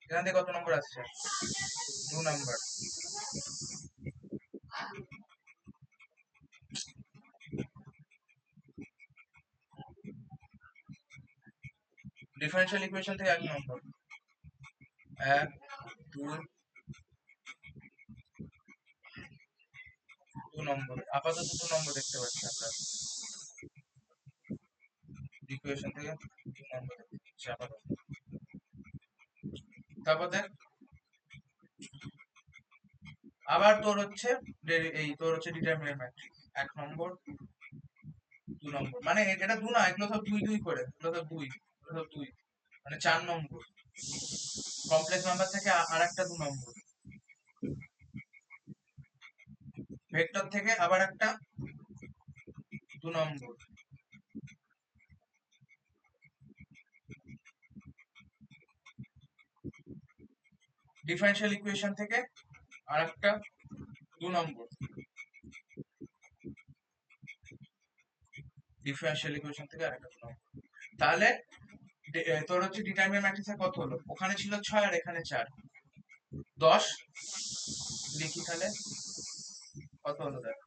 এখান থেকে কত নম্বর আসছে? 2 নম্বর। ডিফারেনশিয়াল ইকুয়েশন থেকে 1 নম্বর, 1 2 2 নম্বর, আপাতত 2 নম্বর দেখতে পাচ্ছি আমরা ইকুয়েশন থেকে 2 নম্বর দেখতে পাচ্ছি আপাতত। তারপর দেখ আবার তোর হচ্ছে তোর হচ্ছে ডিটারমিনেন্ট ম্যাট্রিক্স 1 নম্বর 2 নম্বর, মানে এটা 2 না, এগুলো সব 2 2 করে, এগুলো সব 2, এগুলো সব 2, মানে 4 নম্বর। কমপ্লেক্স নাম্বার থেকে আরেকটা 2 নম্বর, ভেক্টর থেকে আবার একটা 2 নম্বর, ডিফারেনশিয়াল ইকুয়েশন থেকে আরেকটা 2 নম্বর, ডিফারেনশিয়াল ইকুয়েশন থেকে আরেকটা 2 নম্বর। তাহলে তোর হচ্ছে ডিটারমিনেন্ট ম্যাট্রিক্সে কত হলো? ওখানে ছিল 6 আর এখানে 4, 10 লিখি, তাহলে কত হলো দেখ,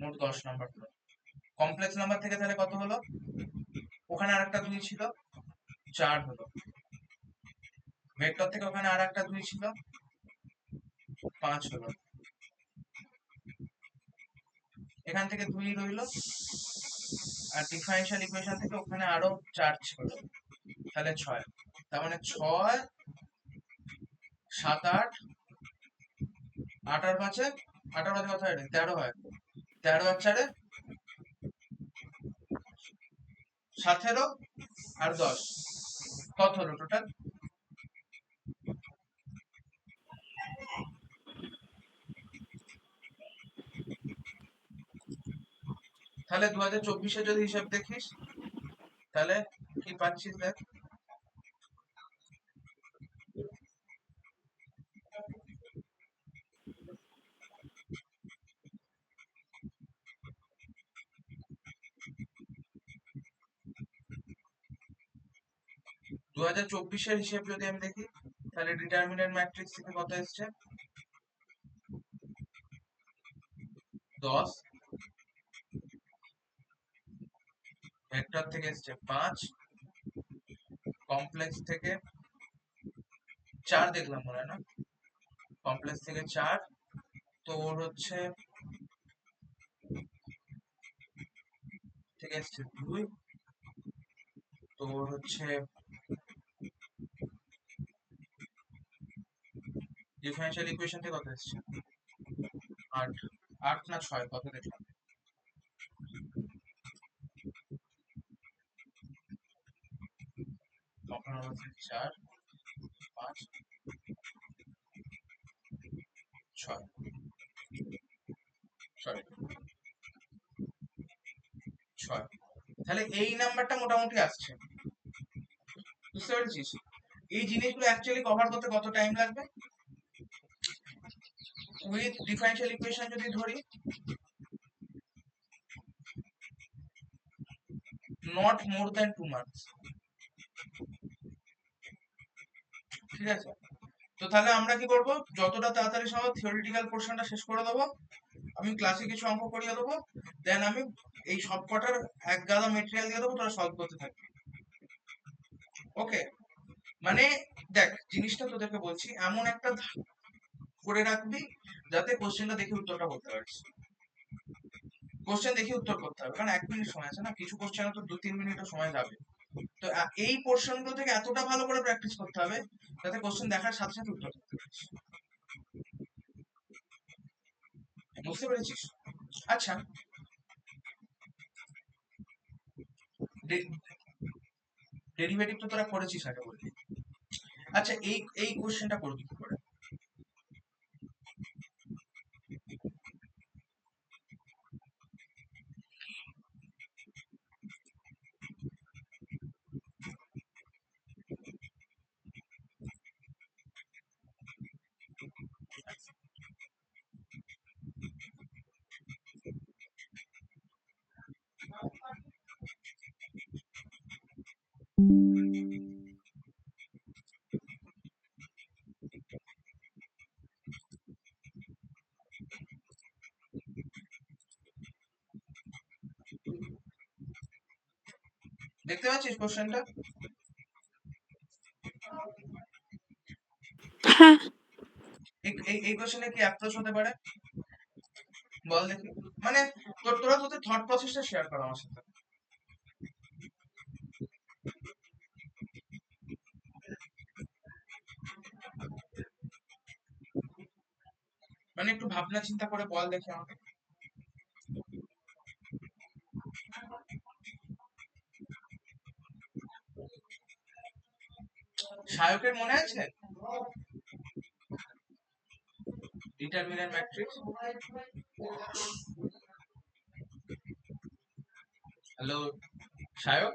মোট 10 নাম্বার হলো। কমপ্লেক্স নাম্বার থেকে তাহলে কত হলো? ওখানে আরেকটা 2 ছিল, 4 হলো। ভেক্টর থেকে ওখানে আরেকটা 2 ছিল, 5 হলো। এখান থেকে 2 রইলো, আর ডিফারেনশিয়াল ইকুয়েশন থেকে ওখানে আরো 4 ছিল, তাহলে 6। তার মানে 6 7 8, 8 আর 5, 8 আর 5 কত হয়? 13 হয়। 13 আর 4 17 আর 10 কত হলো টোটাল? তাহলে 2024-এ যদি হিসাব দেখিস তাহলে কি পাচ্ছিস দেখ, দু হাজার চব্বিশের হিসেব যদি আমি দেখি তাহলে ডিটারমিনেন্ট ম্যাট্রিক্স থেকে কত এসছে? 10, ভেক্টর থেকে এসছে 5, কমপ্লেক্স থেকে 4 দেখলাম মনে হয় না, কমপ্লেক্স থেকে 4, তোর হচ্ছে থেকে এসছে 2, তোর হচ্ছে ডিফারেনশিয়াল ইকুয়েশন থেকে কত এসছে? 8, 8 না 6 কত দেখলাম, তখন হচ্ছে 4 5 6, সরি 6। তাহলে এই নাম্বারটা মোটামুটি আসছে, বুঝতে পেরেছিস? এই জিনিসগুলো অ্যাকচুয়ালি কভার করতে কত টাইম লাগবে? উইথ ডিফারেনশিয়াল ইকুয়েশন যদি ধরি, নট মোর দ্যান 2 মান্থস। ঠিক আছে, তো তাহলে আমরা কি করব, যতটা তাড়াতাড়ি সম্ভব থিওরিটিক্যাল পোর্শনটা শেষ করে দেবো, আমি ক্লাসে কিছু অঙ্ক করিয়ে দেবো, দেন আমি এই সব কটার এক গাদা মেটেরিয়াল দিয়ে দেবো, তোরা সলভ করতে থাকবি। ওকে, মানে দেখ জিনিসটা তোদেরকে বলছি, এমন একটা করে রাখবি যাতে কোশ্চেনটা দেখে উত্তরটা করতে পারিস। কোশ্চেন দেখে উত্তর করতে হবে, কারণ 1 মিনিট সময় আছে না, কিছু কোশ্চেন তো 2-3 মিনিটও সময় যাবে। তো এই পোর্শন গুলো থেকে এতটা ভালো করে প্র্যাকটিস করতে হবে যাতে কোশ্চেন দেখার সাথে সাথে উত্তর করতে পারিস। বুঝতে পেরেছিস? আচ্ছা, ডেরিভেটিভ তো তোরা করেছিস আগে বললি। আচ্ছা, এই এই কোশ্চেনটা করবি কি করে? দেখতে পাচ্ছিস কোশ্চেনটা? হ্যাঁ, এই কোশ্চেনে কি অ্যাপ্রোচ হতে পারে বল দেখি। মানে তোরা তোদের থট প্রসেসটা শেয়ার কর আমার সাথে। মানে একটু ভাবনা চিন্তা করে বল দেখি আমাকে। সায়কের মনে আছে determinant matrix? Hello Sayak?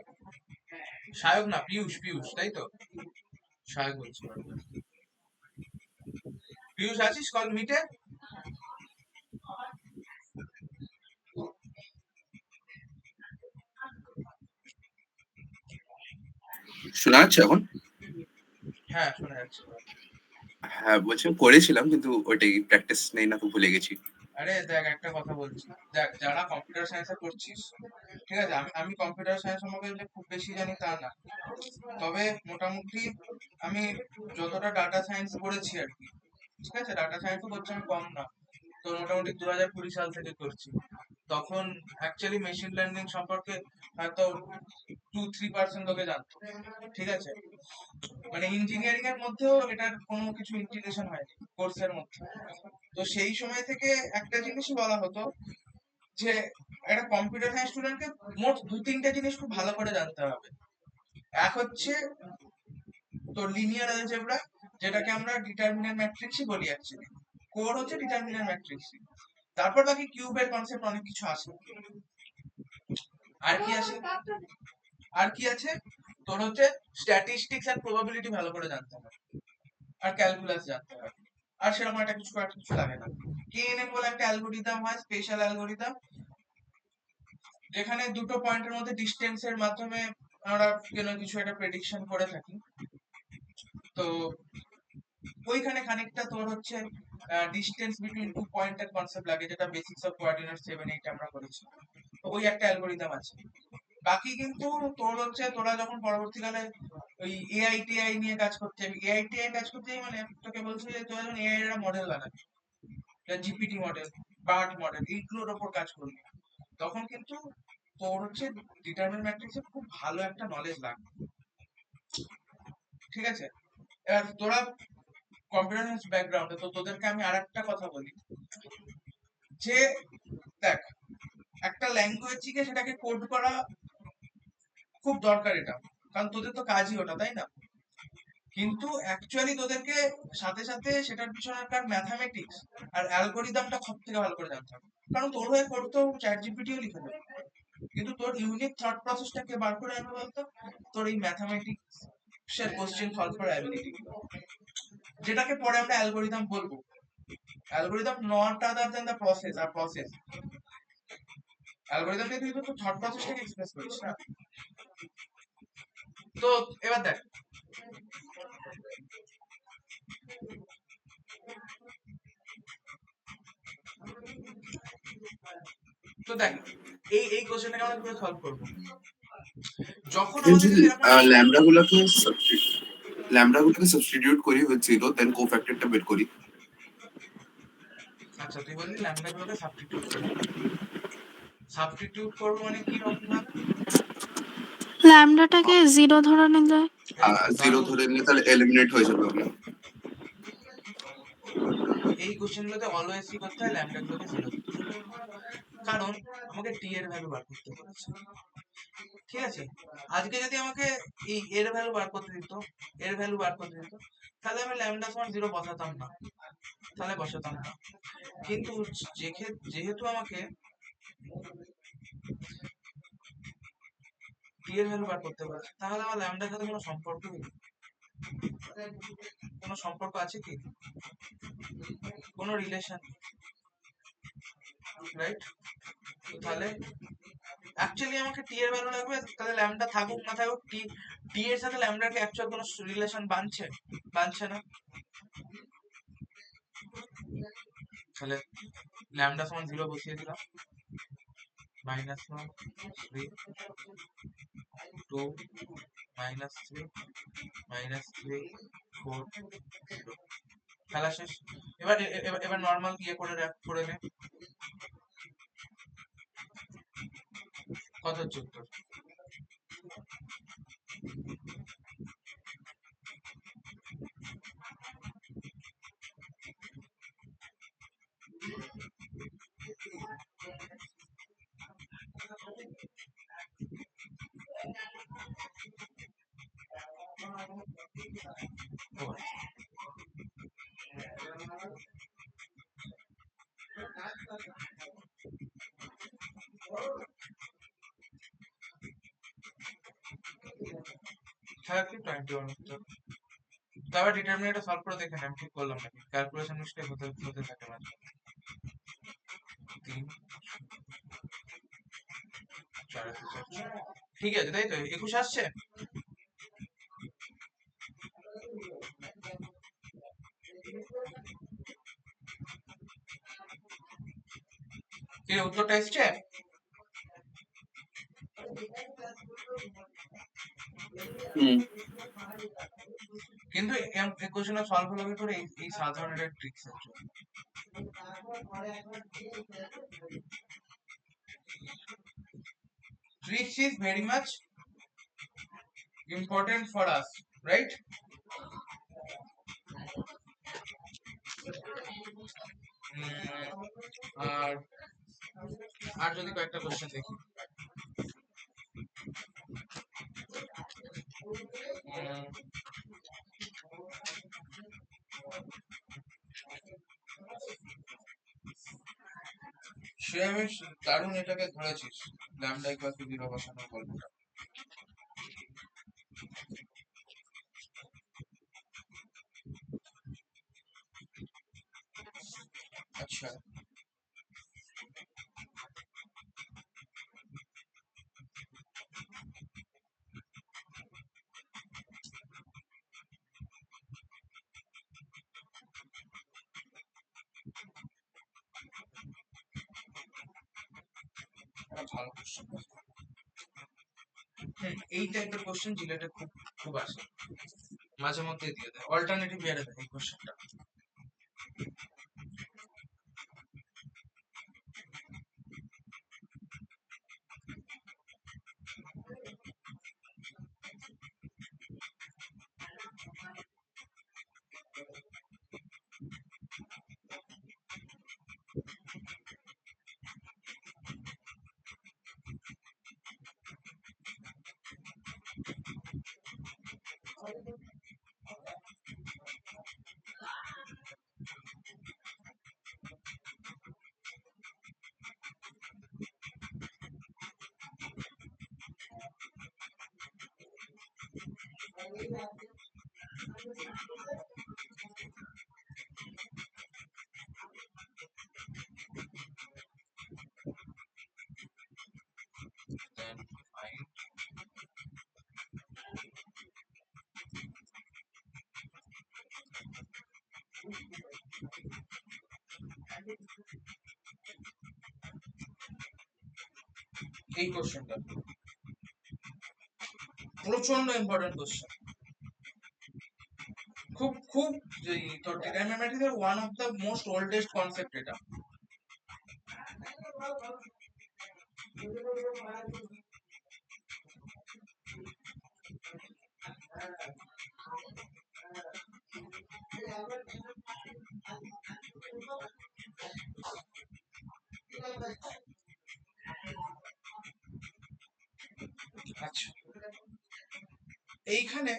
Sayak না, পিয়ুষ, পিয়ুষ তাই তো? সায়ক বলছি। পিয়ুষ আছিস কল মিটে? শোনা যাচ্ছে এখন? হ্যাঁ শোনা যাচ্ছে। হ্যাঁ বলছি করেছিলাম, কিন্তু ওইটাই প্র্যাকটিস নেই না, তো ভুলে গেছি। আরে দেখ একটা কথা বলছি, দেখ যারা কম্পিউটার সায়েন্সে করছিস, ঠিক আছে, আমি আমি কম্পিউটার সায়েন্স সম্পর্কে যে খুব বেশি জানি তা না, তবে মোটামুটি আমি যতটা ডাটা সায়েন্স পড়েছি আর কি, ঠিক আছে, ডাটা সায়েন্সও করছি আমি কম না, তো মোটামুটি 2020 সাল থেকে করছি। তখন অ্যাকচুয়ালি মেশিন লার্নিং সম্পর্কে হয়তো 2-3% লোকে জানতো, ঠিক আছে, মানে ইঞ্জিনিয়ারিং এর মধ্যেও এটার কোনো কিছু ইন্টিগ্রেশন হয়নি কোর্সের মধ্যে। তো সেই সময় থেকে একটা জিনিসই বলা হতো যে একটা কম্পিউটার সায়েন্স স্টুডেন্টকে মোট 2-3টে জিনিস খুব ভালো করে জানতে হবে। এক হচ্ছে তোর লিনিয়ার অ্যালজেব্রা, যেটাকে আমরা ডিটারমিনেন্ট ম্যাট্রিক্সই বলি অ্যাকচুয়ালি, কোর হচ্ছে ডিটারমিনেন্ট ম্যাট্রিক্সই। তারপর বাকি কিউবের কনসেপ্ট অনেক কিছু আছে। আর কি আছে? আর কি আছে তোর হচ্ছে স্ট্যাটিস্টিক্স এন্ড প্রবাবিলিটি ভালো করে জানতে হবে, আর ক্যালকুলাস জানতে হবে। আর সেরকম একটা কিছু আর কিছু লাগে না। কেএনএন বলে একটা অ্যালগোরিদম হয়, স্পেশাল অ্যালগোরিদম, যেখানে দুটো পয়েন্টের মধ্যে ডিস্টেন্সের মাধ্যমে আমরা কোনো কিছু একটা প্রেডিকশন করে থাকি। তো ওইখানে খানিকটা তোর হচ্ছে ডিস্টেন্স বিটুইন টু পয়েন্টের কনসেপ্ট লাগে, যেটা বেসিক্স অফ কোঅর্ডিনেট 7-8 আমরা করেছি। তো ওই একটা অ্যালগোরিদম আছে। বাকি কিন্তু তোর হচ্ছে তোরা যখন পরবর্তীকালে ওই এআই নিয়ে কাজ করতে যাবি, এআই কাজ করতে যাবি, মানে তোকে বলছি যে তোরা যখন এআই এর মডেল বানাবি, জিপিটি মডেল, বার্ড মডেল, এইগুলোর ওপর কাজ করবি, তখন কিন্তু তোর হচ্ছে ডিটারমিনেন্ট ম্যাট্রিক্সে খুব ভালো একটা নলেজ লাগবে, ঠিক আছে। এবার তোরা কম্পিউটার সায়েন্স ব্যাকগ্রাউন্ডে, তো তোদেরকে আমি আরেকটা কথা বলি যে দেখ, একটা ল্যাঙ্গুয়েজকে সেটাকে কোড করা খুব দরকার এটা, কারণ তোদের তো কাজই ওটা, তাই না? কিন্তু অ্যাকচুয়ালি তোদেরকে সাথে সাথে সেটার পিছনকার ম্যাথামেটিক্স আর অ্যালগোরিদমটা সব থেকে ভালো করে জানতে হবে, কারণ তোর হয়ে করতেও চ্যাট জিপিটিও লিখে দেবে, কিন্তু তোর ইউনিক থট প্রসেসটাকে বার করে আনবে বলতো তোর এই ম্যাথামেটিক্স এর কোশ্চেন সলভ করার অ্যাবিলিটি, যেটাকে পরে আমরা অ্যালগোরিদম বলবো। Algorithm not other than the process, আর প্রসেস অ্যালগোরিদম দিয়ে তুই তো থট প্রসেসটাকে এক্সপ্রেস করিস না। তো এবার দেখ, তো দেখ এই এই কোশ্চেনটাকে আমরা কিভাবে সলভ করবো, যখন আমাদের কাছে এরকম ল্যামডাগুলোকে সাবস্টিটিউট করি উইথ 0, দেন কোফ্যাক্টরটা বের করি। আচ্ছা তুই বললি ল্যামডাগুলোকে সাবস্টিটিউট করবো মানে কি রকম ভাবে? ল্যামডাটাকে 0 ধরে নিলে। 0 ধরে নিলে তাহলে এলিমিনেট হয়ে যাবে ওগুলো। এই কোশ্চেনগুলোতে অলওয়েজ কি করতে হয়, ল্যামডাগুলোকে 0 দিতে হয়, কারণ আমাকে টি এর ভ্যালু বার করতে বলেছে, ঠিক আছে। আজকে যদি আমাকে এই এর ভ্যালু বার করতে দিত, এর ভ্যালু বার করতে দিত, তাহলে আমি ল্যামডা সমান 0 বসাতাম না, তাহলে বসাতাম না। কিন্তু যেহেতু আমাকে টি এর ভ্যালু বার করতে বলেছে, তাহলে আমার ল্যামডার সাথে কোনো সম্পর্ক নেই, কোনো সম্পর্ক আছে কি? কোনো রিলেশন, রাইট? তাহলে অ্যাকচুয়ালি আমাকে টি এর ভ্যালু লাগবে, তাহলে ল্যামডা থাকুক না থাকুক, টি টি এর সাথে ল্যামডার কি অ্যাকচুয়াল কোনো রিলেশন বানছে না। তাহলে ল্যামডা সমান 0 বসিয়ে দিলাম, -1 3 2 -3 -3 4 0, খেলা শেষ। এবার নর্মাল ইয়ে করে নে, কত হচ্ছে উত্তর? ও, খেলা কি 21 উত্তর। তারপর ডিটারমিনেন্টটা সলভ করে দেখে আমি ঠিক করলাম নাকি, ক্যালকুলেশন মিস্টেক হতে থাকে মাঝে। 3 4 ঠিক আছে, তাই তো 21 আসছে। উত্তরটা এসছে। কিন্তু এই কোশ্চেনটা সলভ হলো কি করে, এই সাধারণ একটা ট্রিক্স আছে। Tricks is very much important for us, right? আর আর যদি কয়েকটা কোশ্চেন দেখি, সে আমি দারুণ এটাকে ধরেছিস, ল্যামডা ইকুয়াল টু 0 বসানোর গল্পটা। আচ্ছা, ভালো কোশ্চেন। এই টাইপের কোশ্চেন জিলেটে খুব খুব আসে, মাঝে মধ্যে দিয়ে দেয়, অল্টারনেটিভ ইয়ারে দেয় এই কোশ্চেনটা। এই কোশ্চেনটা প্রচন্ড ইম্পর্টেন্ট কোশ্চেন, খুব খুব, তোর ট্রিগোনোমেট্রির one of the most oldest concept এটা। আচ্ছা, এইখানে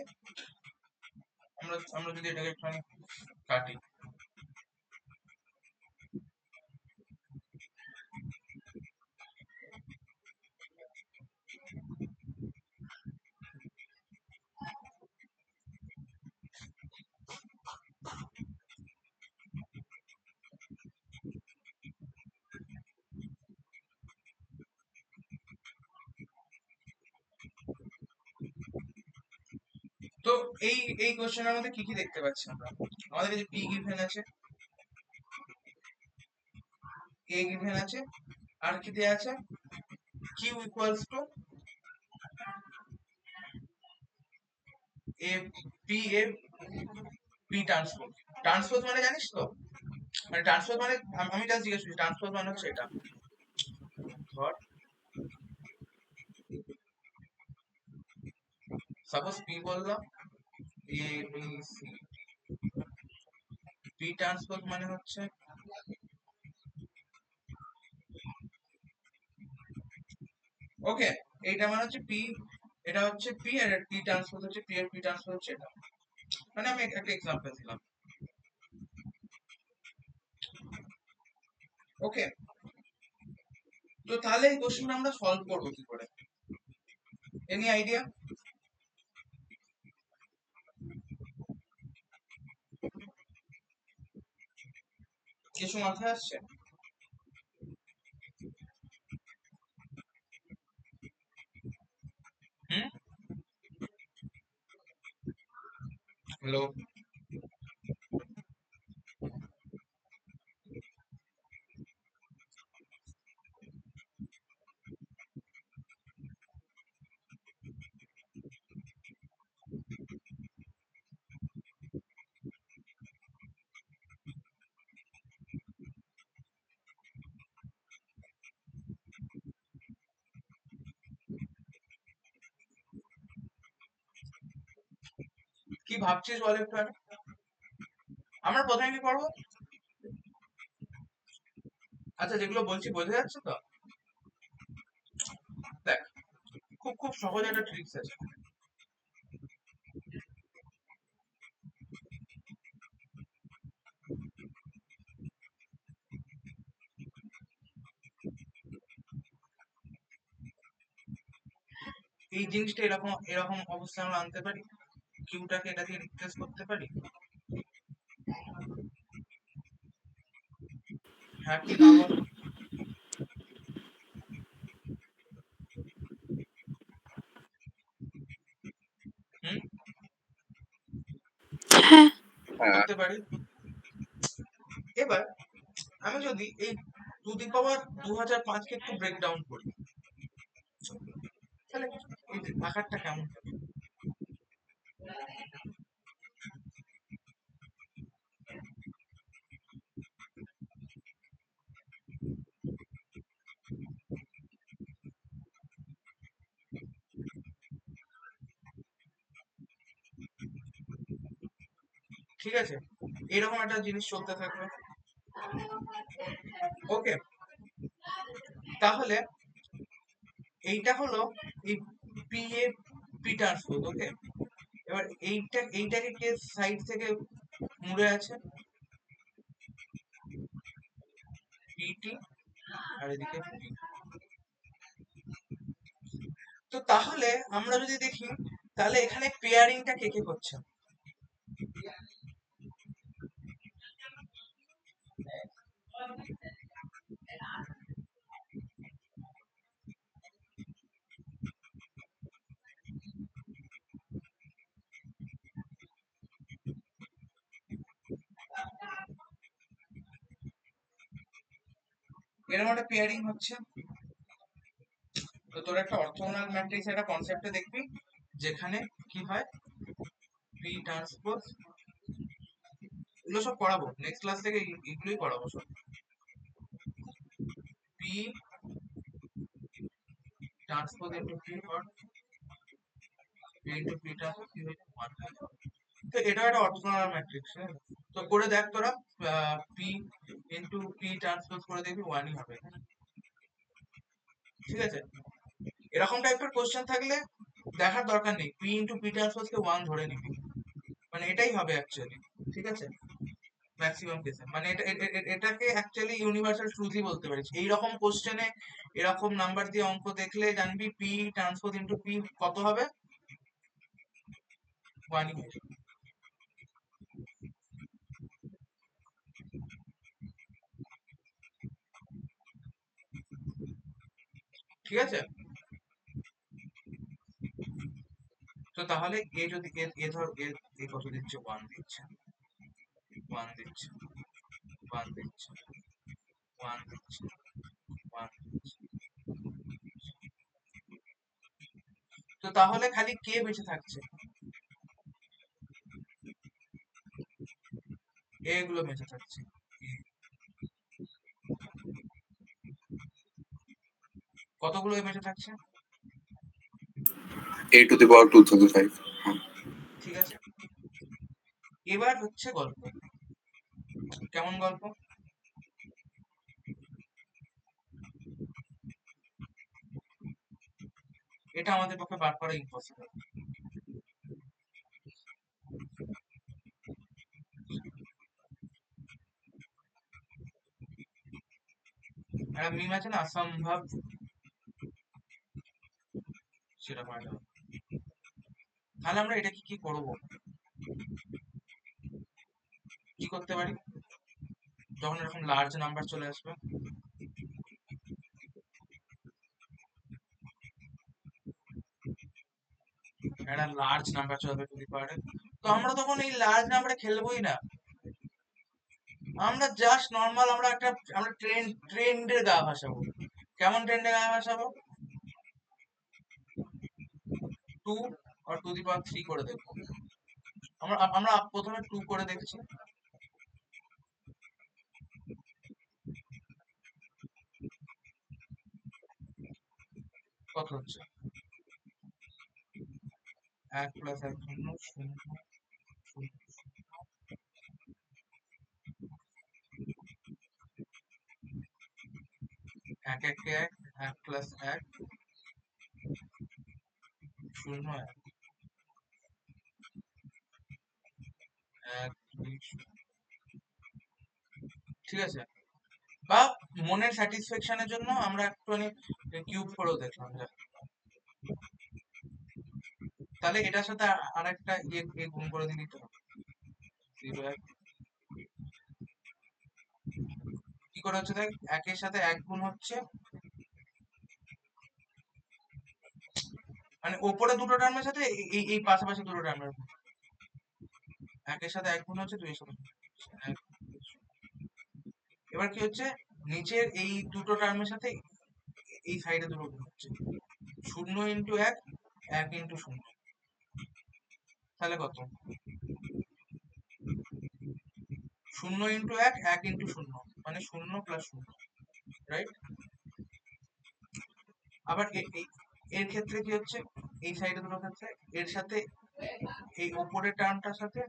আমরা আমরা যদি এটাকে একটুখানি কাটি, তো এই কোশ্চেনের মধ্যে কি কি দেখতে পাচ্ছি আমরা? আমাদের কাছে পি গিভেন আছে, এ গিভেন আছে, আর কি দেয়া আছে? Q equals to A P A P transpose. Transpose মানে জানিস তো? মানে ট্রান্সপোজ মানে আমি জাস্ট জিজ্ঞেস করছি, ট্রান্সপোজ মানে হচ্ছে এটা। ধর সাপোজ পি বললাম, A B C, P transpose মানে হচ্ছে ওকে, এইটা মানে হচ্ছে পি, এটা হচ্ছে পি আর পি ট্রান্সপোজ হচ্ছে পি আর পি ট্রান্সপোজ হচ্ছে এটা। মানে আমি একটা এক্সাম্পল দিলাম। ওকে, তো তাহলে এই কোশ্চেনটা আমরা সলভ করবো কি করে? Any idea? কিছু মাথায় আসছে? হুম, হ্যালো? কি ভাবছিস বল একটু আগে। আমরা প্রথমে কি করবো? আচ্ছা, যেগুলো বলছি বোঝা যাচ্ছে তো? দেখ, খুব খুব সহজ একটা ট্রিক্স আছে। এই জিনিসটা এরকম এরকম অবস্থায় আমরা আনতে পারি, কিউটাকে এটা দিয়ে রিপ্লেস করতে পারি। হ্যাঁ কি না হুম, বল? হুম, হ্যাঁ, হ্যাঁ, করতে পারি। এবার আমি যদি এই টু দি পাওয়ার 2005 কে একটু ব্রেক ডাউন করি, তাহলে এই যে আকারটা কেমন হবে? ঠিক আছে, এরকম একটা জিনিস চলতে থাকবে। ওকে, তাহলে এইটা হলো এই পি এ পি ট্রান্সপোজ। ওকে, এবার এইটাকে কে সাইড থেকে মুড়ে আছে? পিটি, আর এদিকে পি। তো তাহলে আমরা যদি দেখি, তাহলে এখানে পেয়ারিংটা কে কে করছে? এরকম একটা পেয়ারিং হচ্ছে। তো তোর একটা অর্থোগোনাল ম্যাট্রিক্স একটা কনসেপ্টে দেখবি, যেখানে কি হয়, পি ট্রান্সপোজ, এগুলো সব পড়াবো নেক্সট ক্লাস থেকে, এগুলোই পড়াবো সব। P transpose into P hot, P into P transpose কি হচ্ছে 1। তো এটা একটা অর্থোগোনাল ম্যাট্রিক্স। তো করে দেখ তোরা, পি ইনটু পি ট্রান্সপোজ করে দেখবি 1ই হবে। ঠিক আছে, এরকম টাইপের কোশ্চেন থাকলে দেখার দরকার নেই, পি ইনটু পি ট্রান্সপোজ কে 1 ধরে নিবি, মানে এটাই হবে অ্যাকচুয়ালি। ঠিক আছে, ম্যাক্সিমাম কেসে মানে এটাকে অ্যাকচুয়ালি ইউনিভার্সাল ট্রুথই বলতে পারিস। এইরকম কোশ্চেনে এরকম নাম্বার দিয়ে অঙ্ক দেখলে জানবি পি ট্রান্সপোজ ইনটু পি কত হবে, 1ই হবে। ঠিক আছে, তো তাহলে এ যদি এ ধর এ কত দিচ্ছে, 1 দিচ্ছে, 1 দিচ্ছে, 1 দিচ্ছে, 1 দিচ্ছে, 1 দিচ্ছে। তো তাহলে খালি কে বেঁচে থাকছে, এগুলো বেঁচে থাকছে। কতগুলো বেঁচে থাকছে? a to the power 2005. ঠিক আছে, এবার হচ্ছে গল্প। কেমন গল্প? এটা আমাদের পক্ষে বার করা ইম্পসিবল। একটা মিম আছে না, অসম্ভব, সেটা করা যাবে। তাহলে আমরা এটা কি করবো, কি করতে পারি যখন এরকম লার্জ নাম্বার চলে আসবে? একটা লার্জ নাম্বার চলে আসবে টু দি পাওয়ারে, তো আমরা তখন এই লার্জ নাম্বারে খেলবোই না। আমরা জাস্ট নর্মাল, আমরা ট্রেন্ডের গা ভাসাবো। কেমন ট্রেন্ডের গা ভাসাবো? 2 আর টু দি পাওয়ার 3 করে দেখবো। আমরা প্রথমে 2 করে দেখছি, কত হচ্ছে, 1 প্লাস 1 শূন্য, শূন্য, শূন্য, এক একে এক, 1 প্লাস 1 শূন্য, 1 2 ঠিক আছে। বা মনের স্যাটিসফ্যাকশনের জন্য আমরা একটুখানি কিউব করেও দেখলাম যা। তাহলে এটার সাথে আরেকটা ইয়ে গুণ করে দিলি তো, 0 1 কি করে হচ্ছে দেখ, একের সাথে 1 গুণ হচ্ছে, মানে ওপরে দুটো টার্মের সাথে এই এই পাশাপাশি দুটো টার্মের, একের সাথে 1 গুণ হচ্ছে, 2 এর সাথে 1। এবার কি হচ্ছে, নিচের এই দুটো টার্মের সাথে এই সাইডে দুটো গুণ হচ্ছে, 0 ইন্টু 1, 1 ইন্টু 0, তাহলে কত, 0 ইন্টু 1, 1 ইন্টু 0, মানে 0 প্লাস 0, রাইট? আবার এর ক্ষেত্রে কি হচ্ছে, এই সাইডে দুটো ক্ষেত্রে এর সাথে এই উপরের টার্মটার সাথে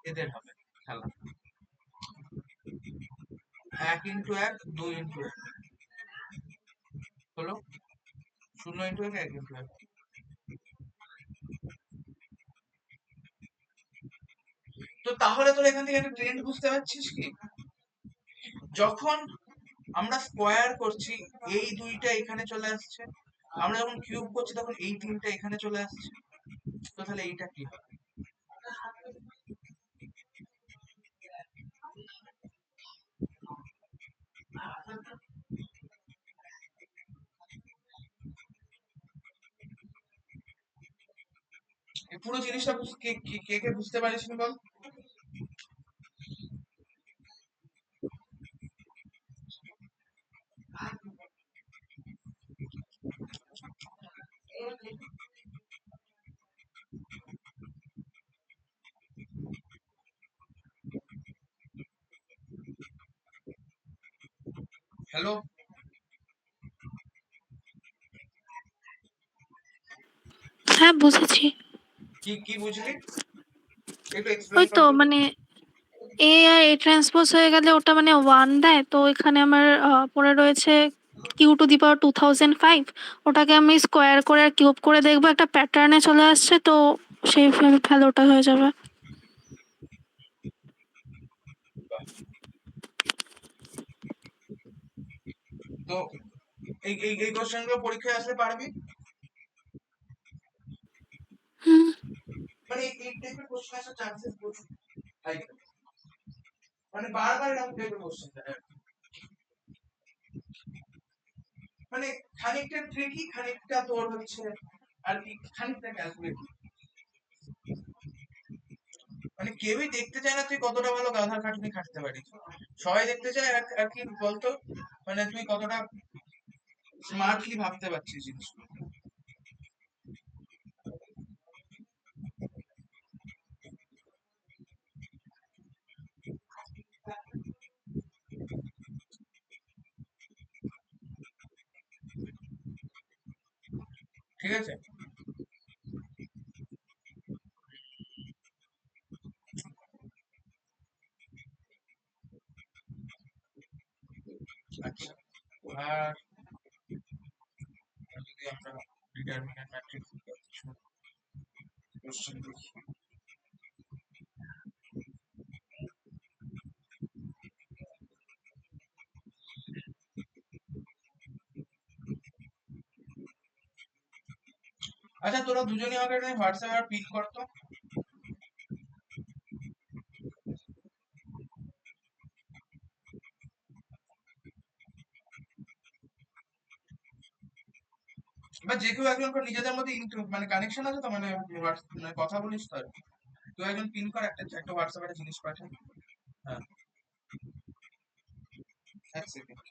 এদের হবে খেলা, 1 ইন্টু 1, 2 ইন্টু 1 হলো, 0 ইন্টু 1, 1 ইন্টু 1। তো তাহলে তোর এখান থেকে একটা ট্রেন্ড বুঝতে পারছিস কি, যখন আমরা স্কোয়ার করছি এই দুইটা এখানে চলে আসছে, আমরা যখন কিউব করছি তখন এই তিনটা এখানে চলে আসছে, তো তাহলে এইটা কি হবে? এই পুরো জিনিসটা কে কে বুঝতে পারিস নি বল? হ্যালো, হ্যাঁ, বুঝেছি। কি কি বুঝলি, একটু ওই এক্সপ্লেন কর তো তো। মানে এ আর এ ট্রান্সপোজ হয়ে গেলে ওটা মানে 1 দেয়, তো এখানে আমার পড়ে রয়েছে Q⁵ ওটাকে আমি স্কোয়ার করে আর কিউব করে দেখবো, একটা প্যাটার্নে চলে আসছে, তো সেই ভ্যালুটা হয়ে যাবে। তো এই কোশ্চেন গুলো পরীক্ষায় আসলে পারবি, হুম। মানে এই টাইপের কোশ্চেন আসার চান্সেস প্রচুর, মানে বারবার এরকম টাইপের কোশ্চেন দেয়, মানে খানিকটা ট্রিকি, খানিকটা তোর হচ্ছে আর কি, খানিকটা ক্যালকুলেটিভ। মানে কেউই দেখতে চায় না তুই কতটা ভালো গাধার খাটুনি খাটতে পারিস। সবাই দেখতে চায় আর কি বলতো, মানে তুই কতটা স্মার্টলি ভাবতে পারছিস জিনিসগুলো। ঠিক আছে? আচ্ছা, আর যদি আমরা ডিটারমিনেন্ট ম্যাট্রিক্স কোশ্চেন দেখি। আচ্ছা, তোরা দুজনই আমাকে হোয়াটসঅ্যাপ আর পিন করতো। বা যে কেউ একজন করে নিজেদের মধ্যে মানে কানেকশন আছে তো, মানে মানে কথা বলিস তো আর কি। তুই একজন পিন কর, একটা একটা হোয়াটসঅ্যাপে জিনিস পাঠা। হ্যাঁ, এক সেকেন্ড।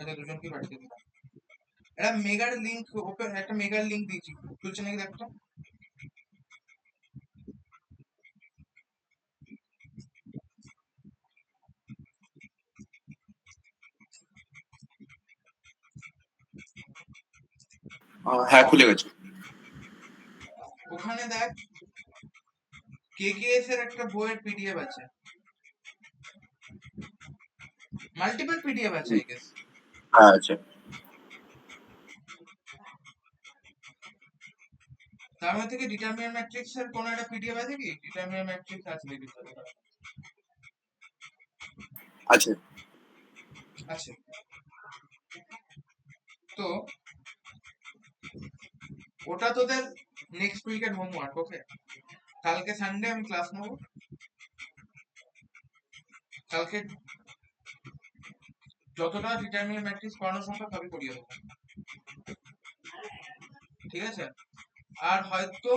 আচ্ছা, দুজনকে পাঠিয়ে দিলাম। একটা মেগার লিংক ওপেন, একটা মেগার লিংক দিয়েছি, খুলছে নাকি দেখতো। হ্যাঁ, খুলে গেছে। ওখানে দেখ কেকেএস এর একটা বইয়ের পিডিএফ আছে, মাল্টিপল পিডিএফ আছে আই গেস। হ্যাঁ, আছে। তার মধ্যে থেকে ডিটারমিনেন্ট ম্যাট্রিক্স এর কোন একটা পিডিএফ আছে কি? ডিটারমিনেন্ট ম্যাট্রিক্স আছে দেখি তো। আছে। আছে। তো ওটা তোদের নেক্সট উইকের হোমওয়ার্ক, ওকে? কালকে সানডে আমি ক্লাস নেবো, কালকে যতটা ডিটারমিনেন্ট ম্যাট্রিক্স পড়ানো সম্ভব সবই করিয়ে দেবো, ঠিক আছে? আর হয়তো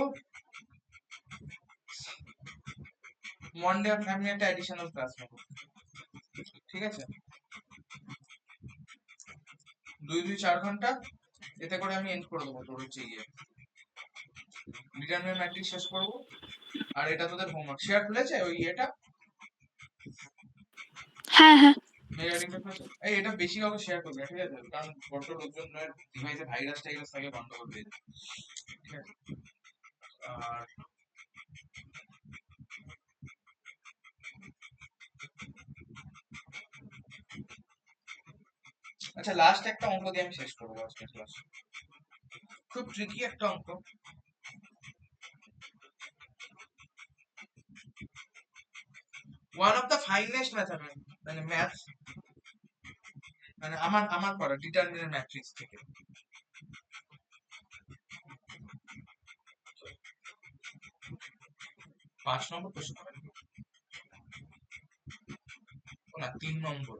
মন্ডে আমি একটা অ্যাডিশনাল ক্লাস নেবো, ঠিক আছে? 2-4 ঘন্টা, এতে করে আমি এন্ড করে দেবো তোর হচ্ছে গিয়ে ডিটারমিনেন্ট ম্যাট্রিক্স শেষ করবো। আর এটা তোদের হোমওয়ার্ক শেয়ার খুলেছে ওই এটা হ্যাঁ হ্যাঁ। মেগা লিঙ্কটা খুলেছে। এই এটা বেশি কাউকে শেয়ার করবে না, ঠিক আছে? কারণ বড্ড লোকজনের ডিভাইসে ভাইরাস টাইরাস থাকে, বন্ধ করে দিয়ে দেবে, ঠিক আছে? আর আচ্ছা, লাস্ট একটা অঙ্ক দিয়ে আমি শেষ করবো আজকে ক্লাস। খুব ট্রিকি একটা অঙ্ক। One of the finest mathematics, মানে ম্যাথস, মানে আমার পড়া ডিটারমিনেন্ট ম্যাট্রিক্স থেকে। 5 নম্বর কোশ্চেন হবে না, 3 number.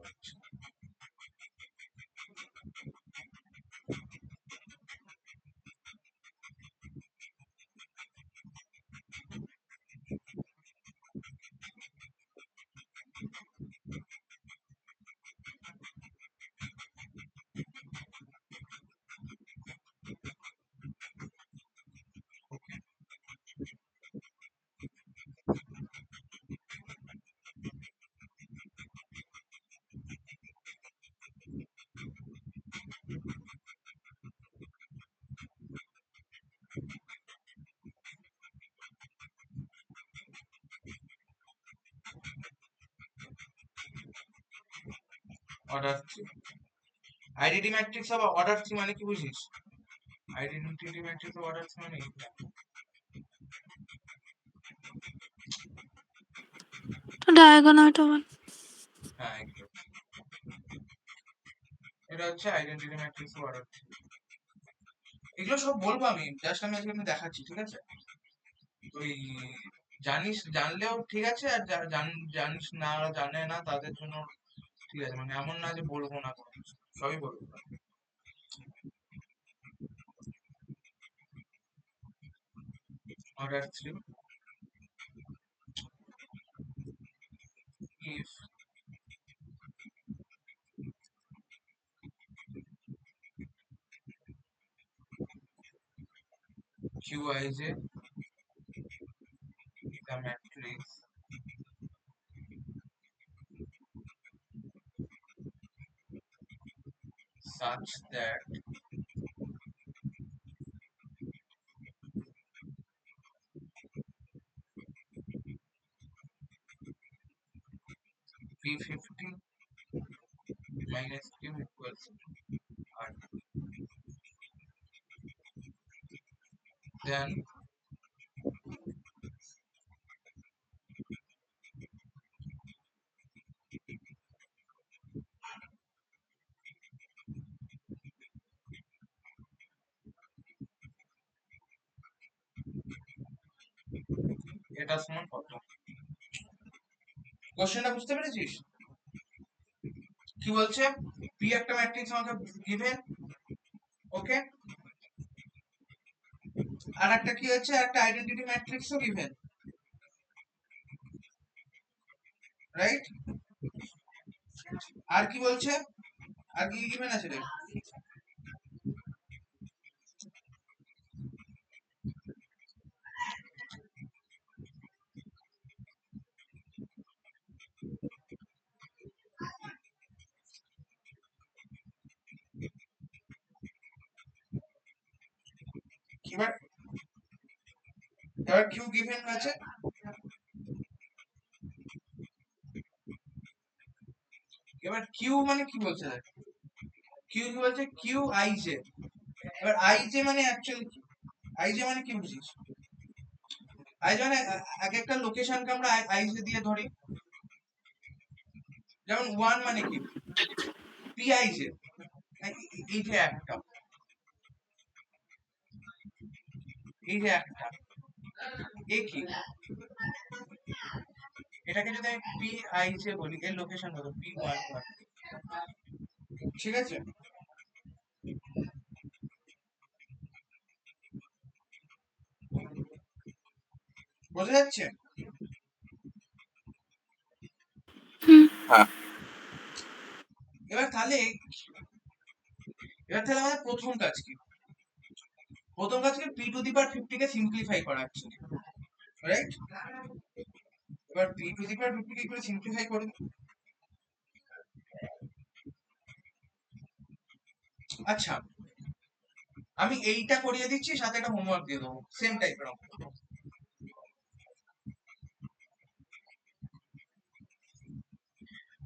Order 3, identity matrix of order 3 মানে কি বুঝিস? আইডেন্টিটি ম্যাট্রিক্স অর্ডার মানে ডায়াগোনাল বল। হ্যাঁ একদম। এটা হচ্ছে আইডেন্টিটি ম্যাট্রিক্স অর্ডার। এগুলো সব বলবো আমি, জাস্ট আমি আজকে আমি দেখাচ্ছি, ঠিক আছে? ওই জানিস, জানলেও ঠিক আছে, আর জানিস না, জানে না তাদের জন্য ঠিক আছে, মানে এমন না যে বলবো না কোনো কিছু, সবই বলবো। Order 3, if qij the matrix such that p50 minus q equals r, then এটা সমান কত? কোশ্চেনটা বুঝতে পেরেছিস? কি বলছে, পি একটা ম্যাট্রিক্স আমাকে গিভেন, ওকে, আর একটা কি হচ্ছে, একটা আইডেন্টিটি ম্যাট্রিক্সও গিভেন, রাইট? আর কি বলছে, আর কি গিভেন আছে রে? এবার এবার কিউ গিভেন আছে, এবার কিউ মানে কি বলছে দেখ, কিউ কি বলছে, কিউ আই জে। এবার আই জে মানে অ্যাকচুয়ালি কি, আই জে মানে কি বুঝিস? আই জে মানে এক একটা লোকেশনকে আমরা আই জে দিয়ে ধরি, যেমন 1 মানে কি, পি আই জে, এই যে একটা, এই যে একটা, এ কি, এটাকে যদি আমি পি আই জে বলি, এর লোকেশন হলো p11, ঠিক আছে? বোঝা যাচ্ছে? হ্যাঁ এবার তাহলে আমাদের প্রথম কাজ কি, প্রথম কাজকে P to the power 50 K simplify করা হচ্ছে, রাইট? এবার পি টু দি পাওয়ার 50 কে করে সিম্পলিফাই করব, আচ্ছা আমি এইটা করিয়ে দিচ্ছি, সাথে একটা হোমওয়ার্ক দিয়ে দেবো সেম টাইপের অঙ্ক।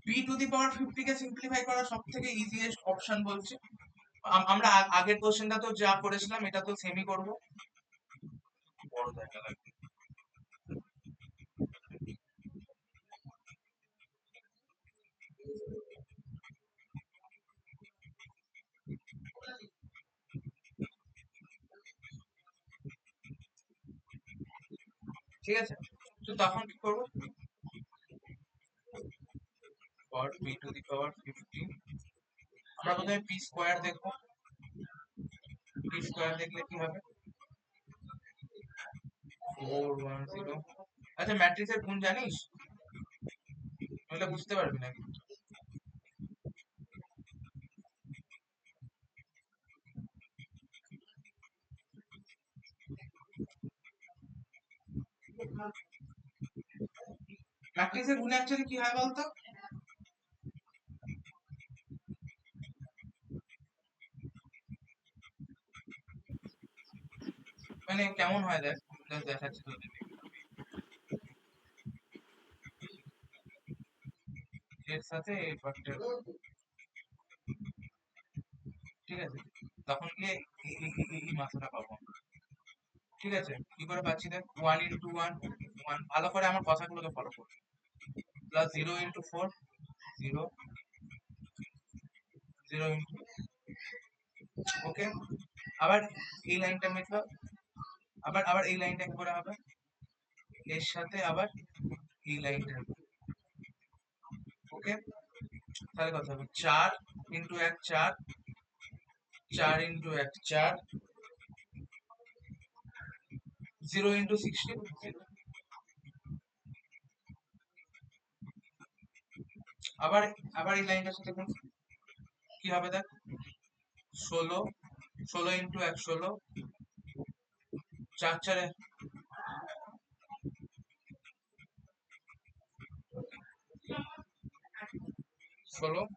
P to the power 50 K simplify করা সব থেকে ইজিয়েস্ট অপশন বলছে, আমরা আগের কোশ্চেনটা তো যা করেছিলাম এটা তো সেমই করব, বড় জায়গা লাগবে, ঠিক আছে? তো তখন কি করবো, পাওয়ার পি টু দি পাওয়ার 50, আমরা প্রথমে পি স্কোয়ার দেখবো, পি স্কোয়ার দেখলে কি হবে, 410। আচ্ছা ম্যাট্রিক্সের গুণ জানিস, তাহলে বুঝতে পারবি না কিন্তু। ম্যাট্রিক্সের গুণ অ্যাকচুয়ালি কি হয় বলতো, মানে কেমন হয় দেখ, just দেখাচ্ছি তোদের, এর সাথে এই পার্টটা, ঠিক আছে? তখন গিয়ে এই মাত্রাটা পাবো। ঠিক আছে, কি করে পাচ্ছি দেখ, 1 × 1 1, ভালো করে আমার কথাগুলোকে ফলো করো, প্লাস 0 × 4 0 0 ওকে। আবার এই লাইনটা মিটলো, আবার এই লাইনটা কি করে হবে, এর সাথে আবার এই লাইনটা, ওকে। তাহলে কথা হবে 4 × 1 4, 4 × 1 4, 0 × 16 0। আবার আবার এই লাইনটার সাথে কি হবে দেখ, 16 16 × 1 16, 4 4 16,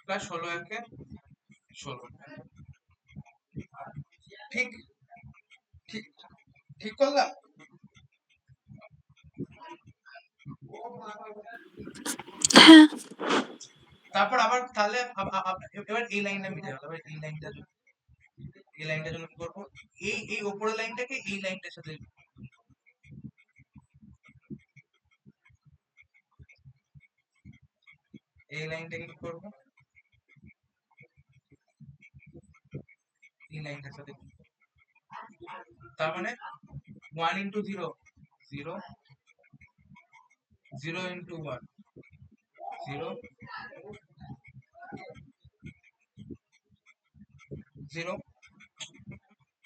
প্লাস 16 1 16। ঠিক ঠিক ঠিক করলাম। হ্যাঁ। তারপর আবার তাহলে এবার এই লাইনটা মিটে গেল, এবার এই লাইনটার জন্য কি করবো, এই উপরের লাইনটাকে এই লাইনটার সাথে, এই লাইনটাকে কি করবো, এই লাইনটার সাথে, তার মানে 1 × 0 0, 0 × 1 0 0।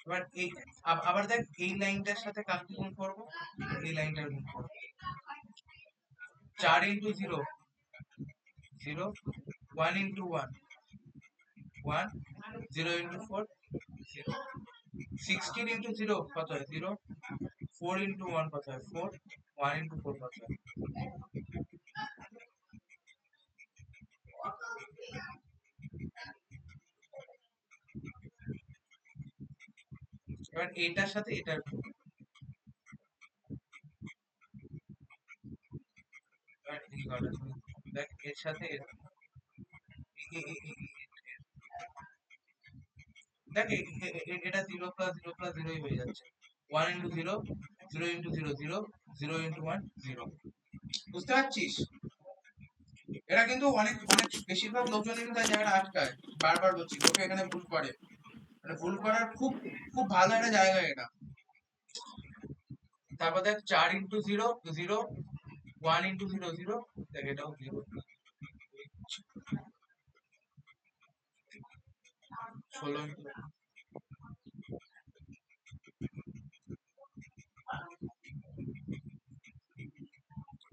এবার এই আবার দেখ এই লাইনটার সাথে কাকে গুণ করবো, এই লাইনটার গুণ করবো, 4 × 0 0, 1 × 1 1, 0 × 4 0, 16 × 0 কত হয় 0, 4 × 1 কত হয় 4, 1 × 4 কত হয়। এবার এটার সাথে এটার গুণ, এবার এই কটা দেখ এর সাথে দেখ এটা 0 + 0 + 0 হয়ে যাচ্ছে, 1 × 0 0 × 0 0, 0 × 1 0। বুঝতে পারছিস, এরা কিন্তু অনেক অনেক বেশিরভাগ লোকজন কিন্তু এই জায়গাটা আটকায়, বারবার বলছি তোকে, এখানে ভুল করে, মানে ভুল করার খুব খুব ভালো একটা জায়গা এটা। তারপর দেখ 4 × 0 0, 1 × 0 0, দেখ এটাও 0, 16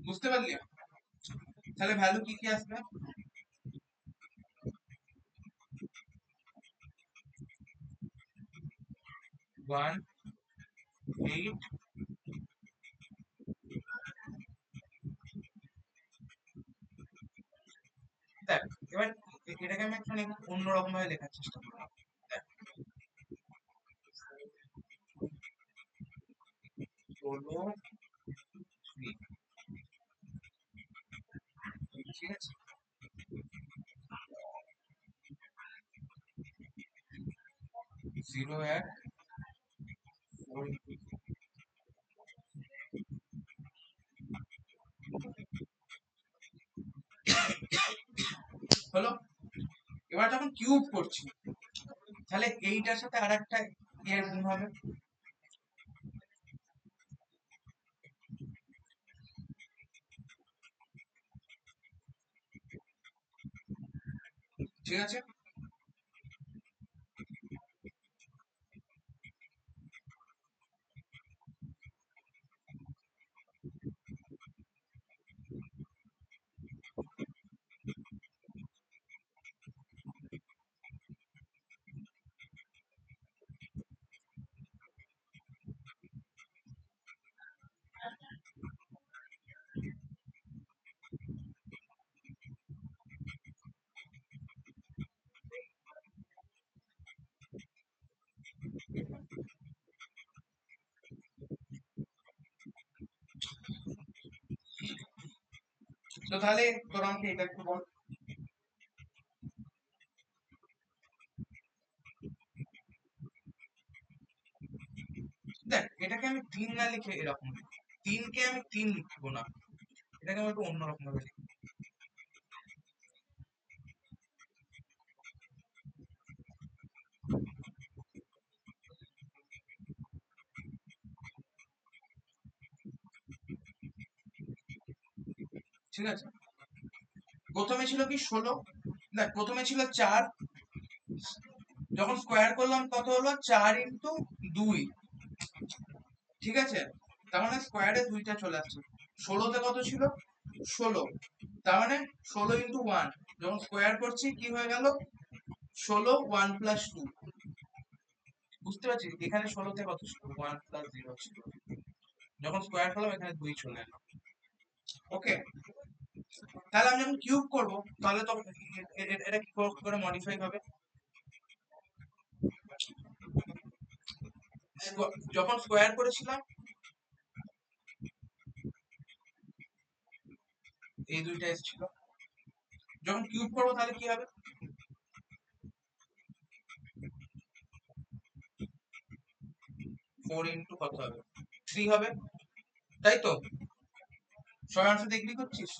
বুঝতে পারলি, তাহলে ভ্যালু কি কি আসবে, 1 8, দেখ এবার এটাকে আমি একটু অন্যরকম ভাবে লেখার চেষ্টা করলাম, দেখ 16 3, ঠিক আছে, 0 1 4 হলো। এবার যখন কিউব করছি তাহলে এইটার সাথে আর একটা এর গুণ হবে, ঠিক আছে। তো তাহলে তোর আমাকে এটা একটু বল, এটাকে আমি 3 না লিখে এরকম লিখব, 3 কে আমি 3 লিখবো না, এটাকে আমি একটু অন্যরকম ভাবে লিখবো। ঠিক আছে, প্রথমে ছিল কি 16, না প্রথমে ছিল 4, যখন স্কোয়ার করলাম কত হলো 4 ইন্টু 2, ঠিক আছে, তার মানে স্কোয়ারে 2টা চলে আসছে। 16তে কত ছিল 16, তার মানে 16 ইন্টু 1, যখন স্কোয়ার করছি কি হয়ে গেল 16, 1 প্লাস 2, বুঝতে পারছি এখানে 16তে কত ছিল 1 প্লাস 0 ছিল, যখন স্কোয়ার করলাম এখানে 2 চলে এলো। ওকে, তাহলে আমি যখন কিউব করব তাহলে তো এটা কি করে মডিফাই হবে, যখন স্কোয়ার করেছিলাম এই 2টা এসেছিল, যখন কিউব করবো তাহলে কি হবে 4 ইন্টু কত হবে 3 হবে, তাই তো? সবাই আমার সাথে এগ্রি করছিস?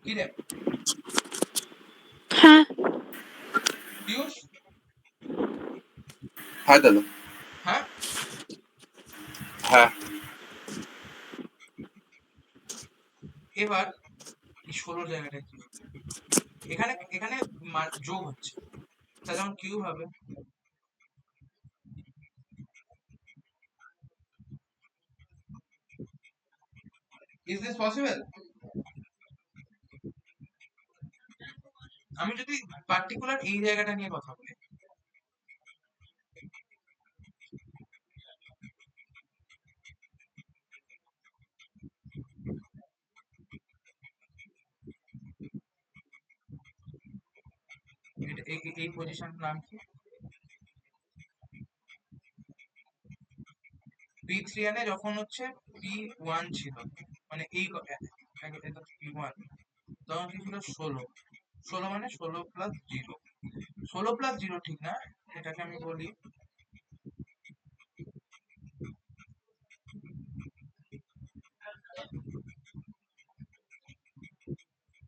কি রে হ্যাঁ। পিয়ুষ? হ্যাঁ দাদা। হ্যাঁ, হ্যাঁ। এবার এই 16 জায়গাটা কি, এখানে এখানে যোগ হচ্ছে, তাহলে যখন কিউব হবে ইজ দিস পসিবল? আমি যদি পার্টিকুলার এই জায়গাটা নিয়ে কথা বলি, এই পজিশন নাম কি P3 এনে যখন হচ্ছে P1 ছিল, মানে এই এটা P1, তখন কি ছিল 16, 16 মানে 16 প্লাস 0, 16 প্লাস 0 ঠিক না, এটাকে আমি বলি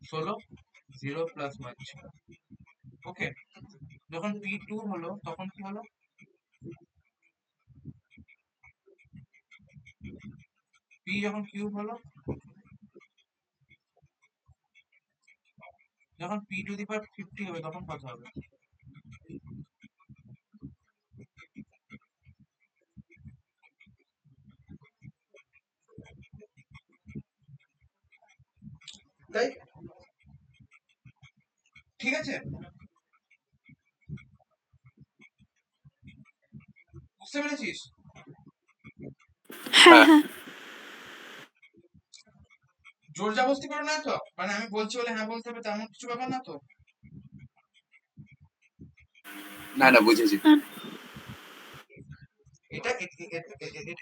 16, 0 প্লাস 1 ছিল। ওকে, যখন P2 হলো তখন কি হলো P যখন কিউব হলো, যখন P টু দি পাওয়ার 50 হবে তখন কত হবে, তাই ঠিক আছে, বুঝতে পেরেছিস? হ্যাঁ হ্যাঁ। হ্যাঁ। জোর জবরদস্তি করে না তো, মানে আমি বলছি বলে হ্যাঁ বলতে হবে তেমন কিছু ব্যাপার না তো? না না, বুঝেছি। এটা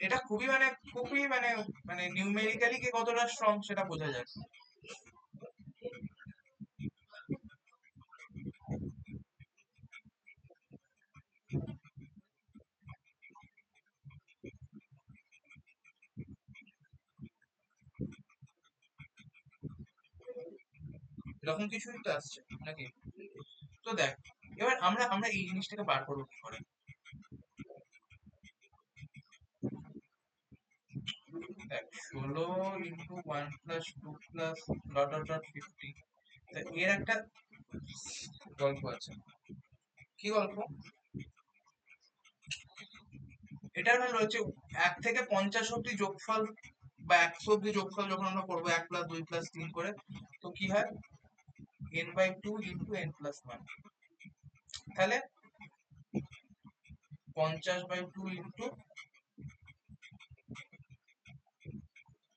এটা খুবই মানে খুবই মানে মানে নিউমেরিক্যালি কে কতটা স্ট্রং সেটা বোঝা যায়। এরকম কিছুই তো আসছে নাকি? তো দেখ, এবার আমরা আমরা এই জিনিসটাকে বার করবো কি করে, দেখ 16 into 1 plus 2 plus dot dot dot 50, এর একটা গল্প আছে। কি গল্প? এটা রয়েছে 1 থেকে 50 অব্দি যোগফল বা 100 অব্দি যোগফল যখন আমরা করবো 1 প্লাস 2 প্লাস 3 করে, তো কি হয় n/2 ইন্টু n প্লাস 1, তাহলে 50/2 ইন্টু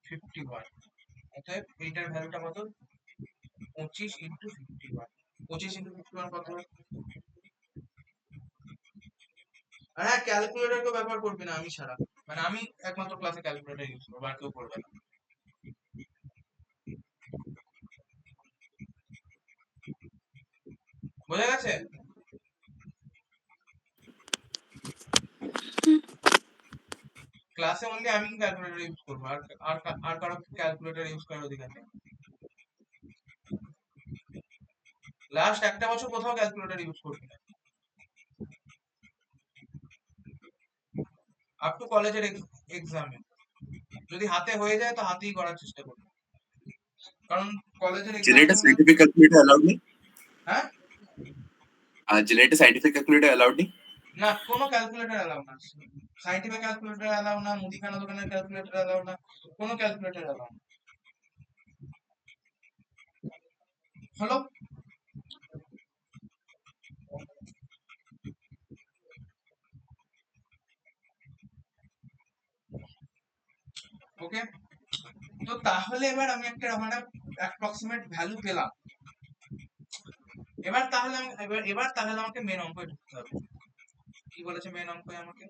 51, অতএব এইটার ভ্যালুটা কত 25 ইন্টু 51, 25 ইন্টু 51 কত হয়? আর হ্যাঁ, ক্যালকুলেটর কেউ ব্যবহার করবি না আমি ছাড়া, মানে আমি একমাত্র ক্লাসে ক্যালকুলেটর ইউজ করবো, আর কেউ করবে না। বোঝা গেছে? ক্লাসে অনলি আমি ক্যালকুলেটর ইউজ করবো, আর কারো ক্যালকুলেটর ইউজ করার অধিকার নেই। লাস্ট একটা বছর কোথাও ক্যালকুলেটর ইউজ করবি না, আপ টু কলেজের এক্সামে। যদি হাতে হয়ে যায় তো হাতেই করার চেষ্টা করবো, কারণ কলেজের এক্সামের জেনারেটর জন্য। সাইন্টিফিক ক্যালকুলেটর অ্যালাউড নেই? হ্যাঁ, জেনারেটর সাইন্টিফিক ক্যালকুলেটর অ্যালাউড নেই? না কোনো ক্যালকুলেটর অ্যালাউ না, সাইন্টিফিক ক্যালকুলেটর অ্যালাউ না, মুদিখানা দোকানের ক্যালকুলেটর অ্যালাউ না, কোনো ক্যালকুলেটর অ্যালাউ না। হলো? ওকে, তো তাহলে এবার আমি একটা মানে অ্যাপ্রক্সিমেট ভ্যালু পেলাম। এবার তাহলে আমাকে মেন অঙ্কে ঢুকতে হবে। কি বলেছে মেন অঙ্কে আমাকে?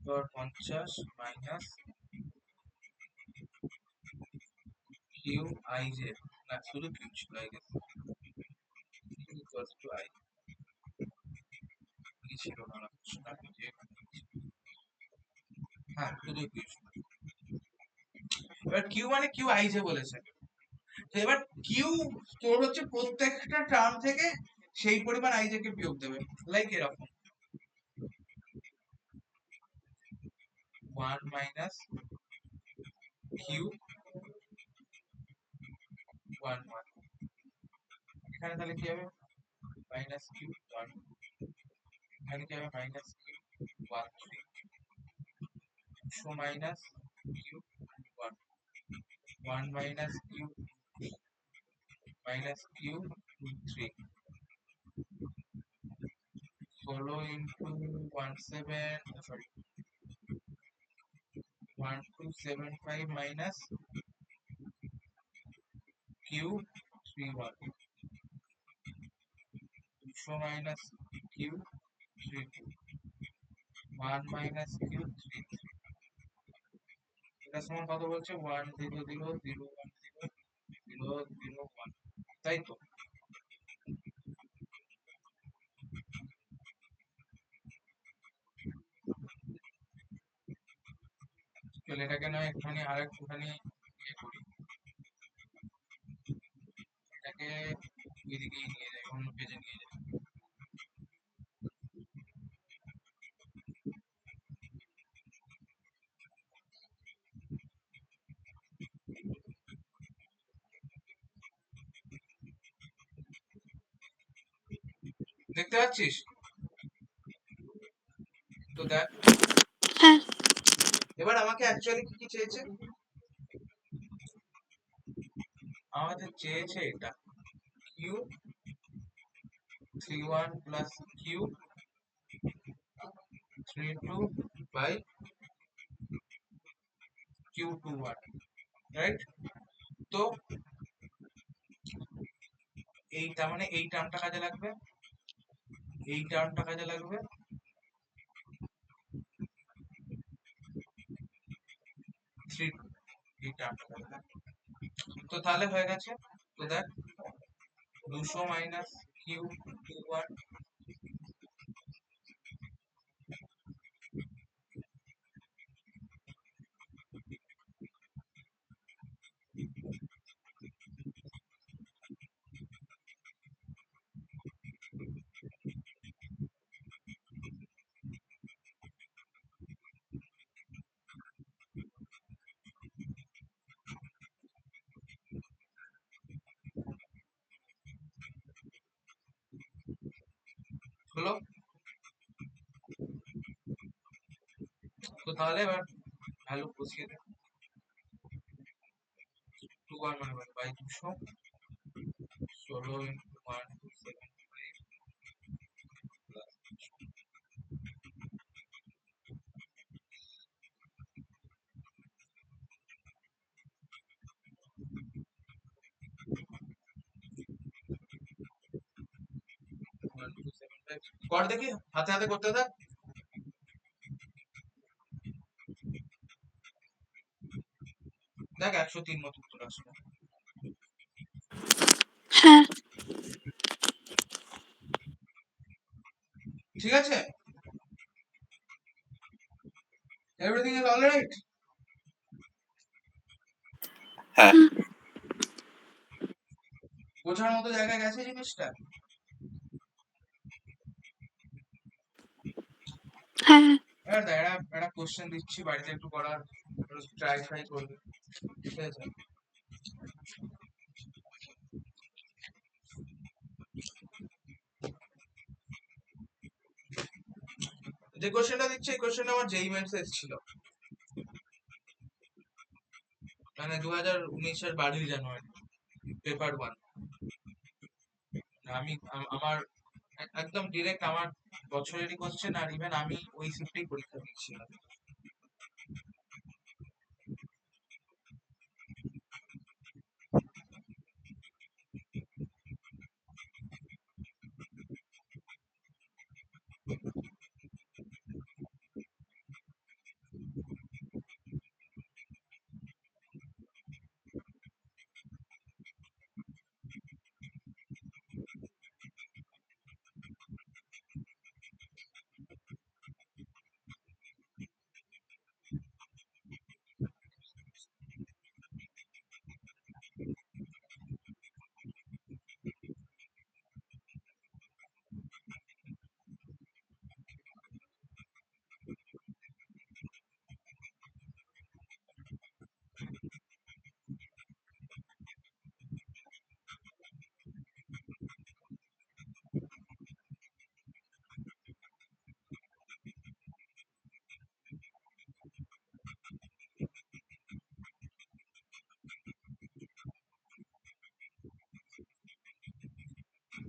পাওয়ার 50 মাইনাস কিউ আই জে, না শুধু কিউ ছিল I guess, equals to I, কি ছিল না যে, হ্যাঁ শুধু কিউ ছিল। এবার কিউ মানে কিউ আই জে বলেছে, তো এবার কিউ তোর হচ্ছে প্রত্যেকটা টার্ম থেকে সেই পরিমাণ আই জে কে বিয়োগ দেবে, লাইক এরকম 1 মাইনাস কিউ 1 1, এখানে তাহলে কি হবে মাইনাস কিউ 1, এখানে কি হবে minus Q 1 3, so minus Q 1 1 minus Q minus q 3, 16 into 17, sorry 1275 minus q 31, 200 minus q 32, 1 minus q 33, এটা সমান কত বলছে 1 0 0 0 1 0 0 0 1, তাই তো? চলে এটাকে নয় একটুখানি আর একটুখানি ইয়ে করি, এটাকে ওইদিকেই নিয়ে যাই, অন্য পেজে নিয়ে যাই। দেখতে পাচ্ছিস? তো দেখ, হ্যাঁ। এবার আমাকে অ্যাকচুয়ালি কি কি চেয়েছে? আমাদের চেয়েছে এটা Q 31 plus Q 32 by Q 21, right? তো এইটা মানে এই টার্মটা কাজে লাগবে, এই টার্মটা কাজে লাগবে, 3 এই টার্মটা কাজে লাগবে। তো তাহলে হয়ে গেছে, তো দেখ 200 মাইনাস কিউ 21, হলো? তো তাহলে এবার ভ্যালু বসিয়ে দে, 21 মানে বাই 200, 16 ইন্টু 1275 প্লাস 1275, কর দেখি হাতে হাতে করতে থাক। দেখ 103 মতো উত্তর আসবে। হ্যাঁ। ঠিক আছে, এভরিথিং ইজ অলরাইট। হ্যাঁ বোঝার মতো জায়গায় গেছে জিনিসটা। হ্যাঁ। এবার দেখ, একটা কোশ্চেন দিচ্ছি, বাড়িতে একটু করার ট্রাই করবে, ঠিক আছে? যে কোশ্চেনটা দিচ্ছি এই কোশ্চেনটা আমার জেই মেন্স এসেছিল, মানে 2019-এর 12ই জানুয়ারি, পেপার 1। আমি আমার একদম ডিরেক্ট আমার বছরেরই কোশ্চেন, আর ইভেন আমি ওই শিফটেই পরীক্ষা দিচ্ছিলাম।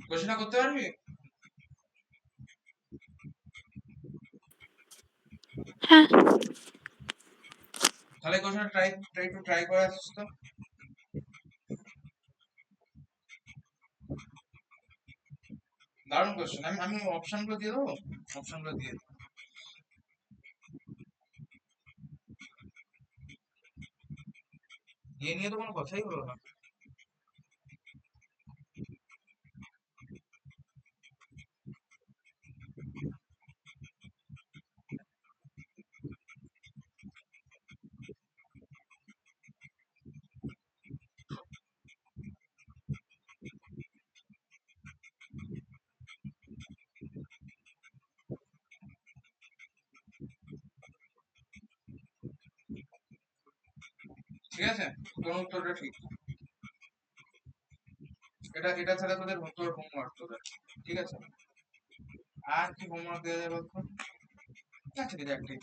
কোশ্চেনটা করতে পারবি? হ্যাঁ। তাহলে কোশ্চেনটা ট্রাই করে আসিস তো। দারুণ কোশ্চেন, আমি অপশনগুলো দিয়ে দেবো, অপশনগুলো দিয়ে দেবো। এ নিয়ে তো কোনো কথাই হলো না। ঠিক আছে, তোর উত্তরটা ঠিক। এটা ছাড়া তোদের তোর হোমওয়ার্ক তোদের, ঠিক আছে? আর কি হোমওয়ার্ক দেওয়া যায় বলতো? ঠিক আছে, একটাই।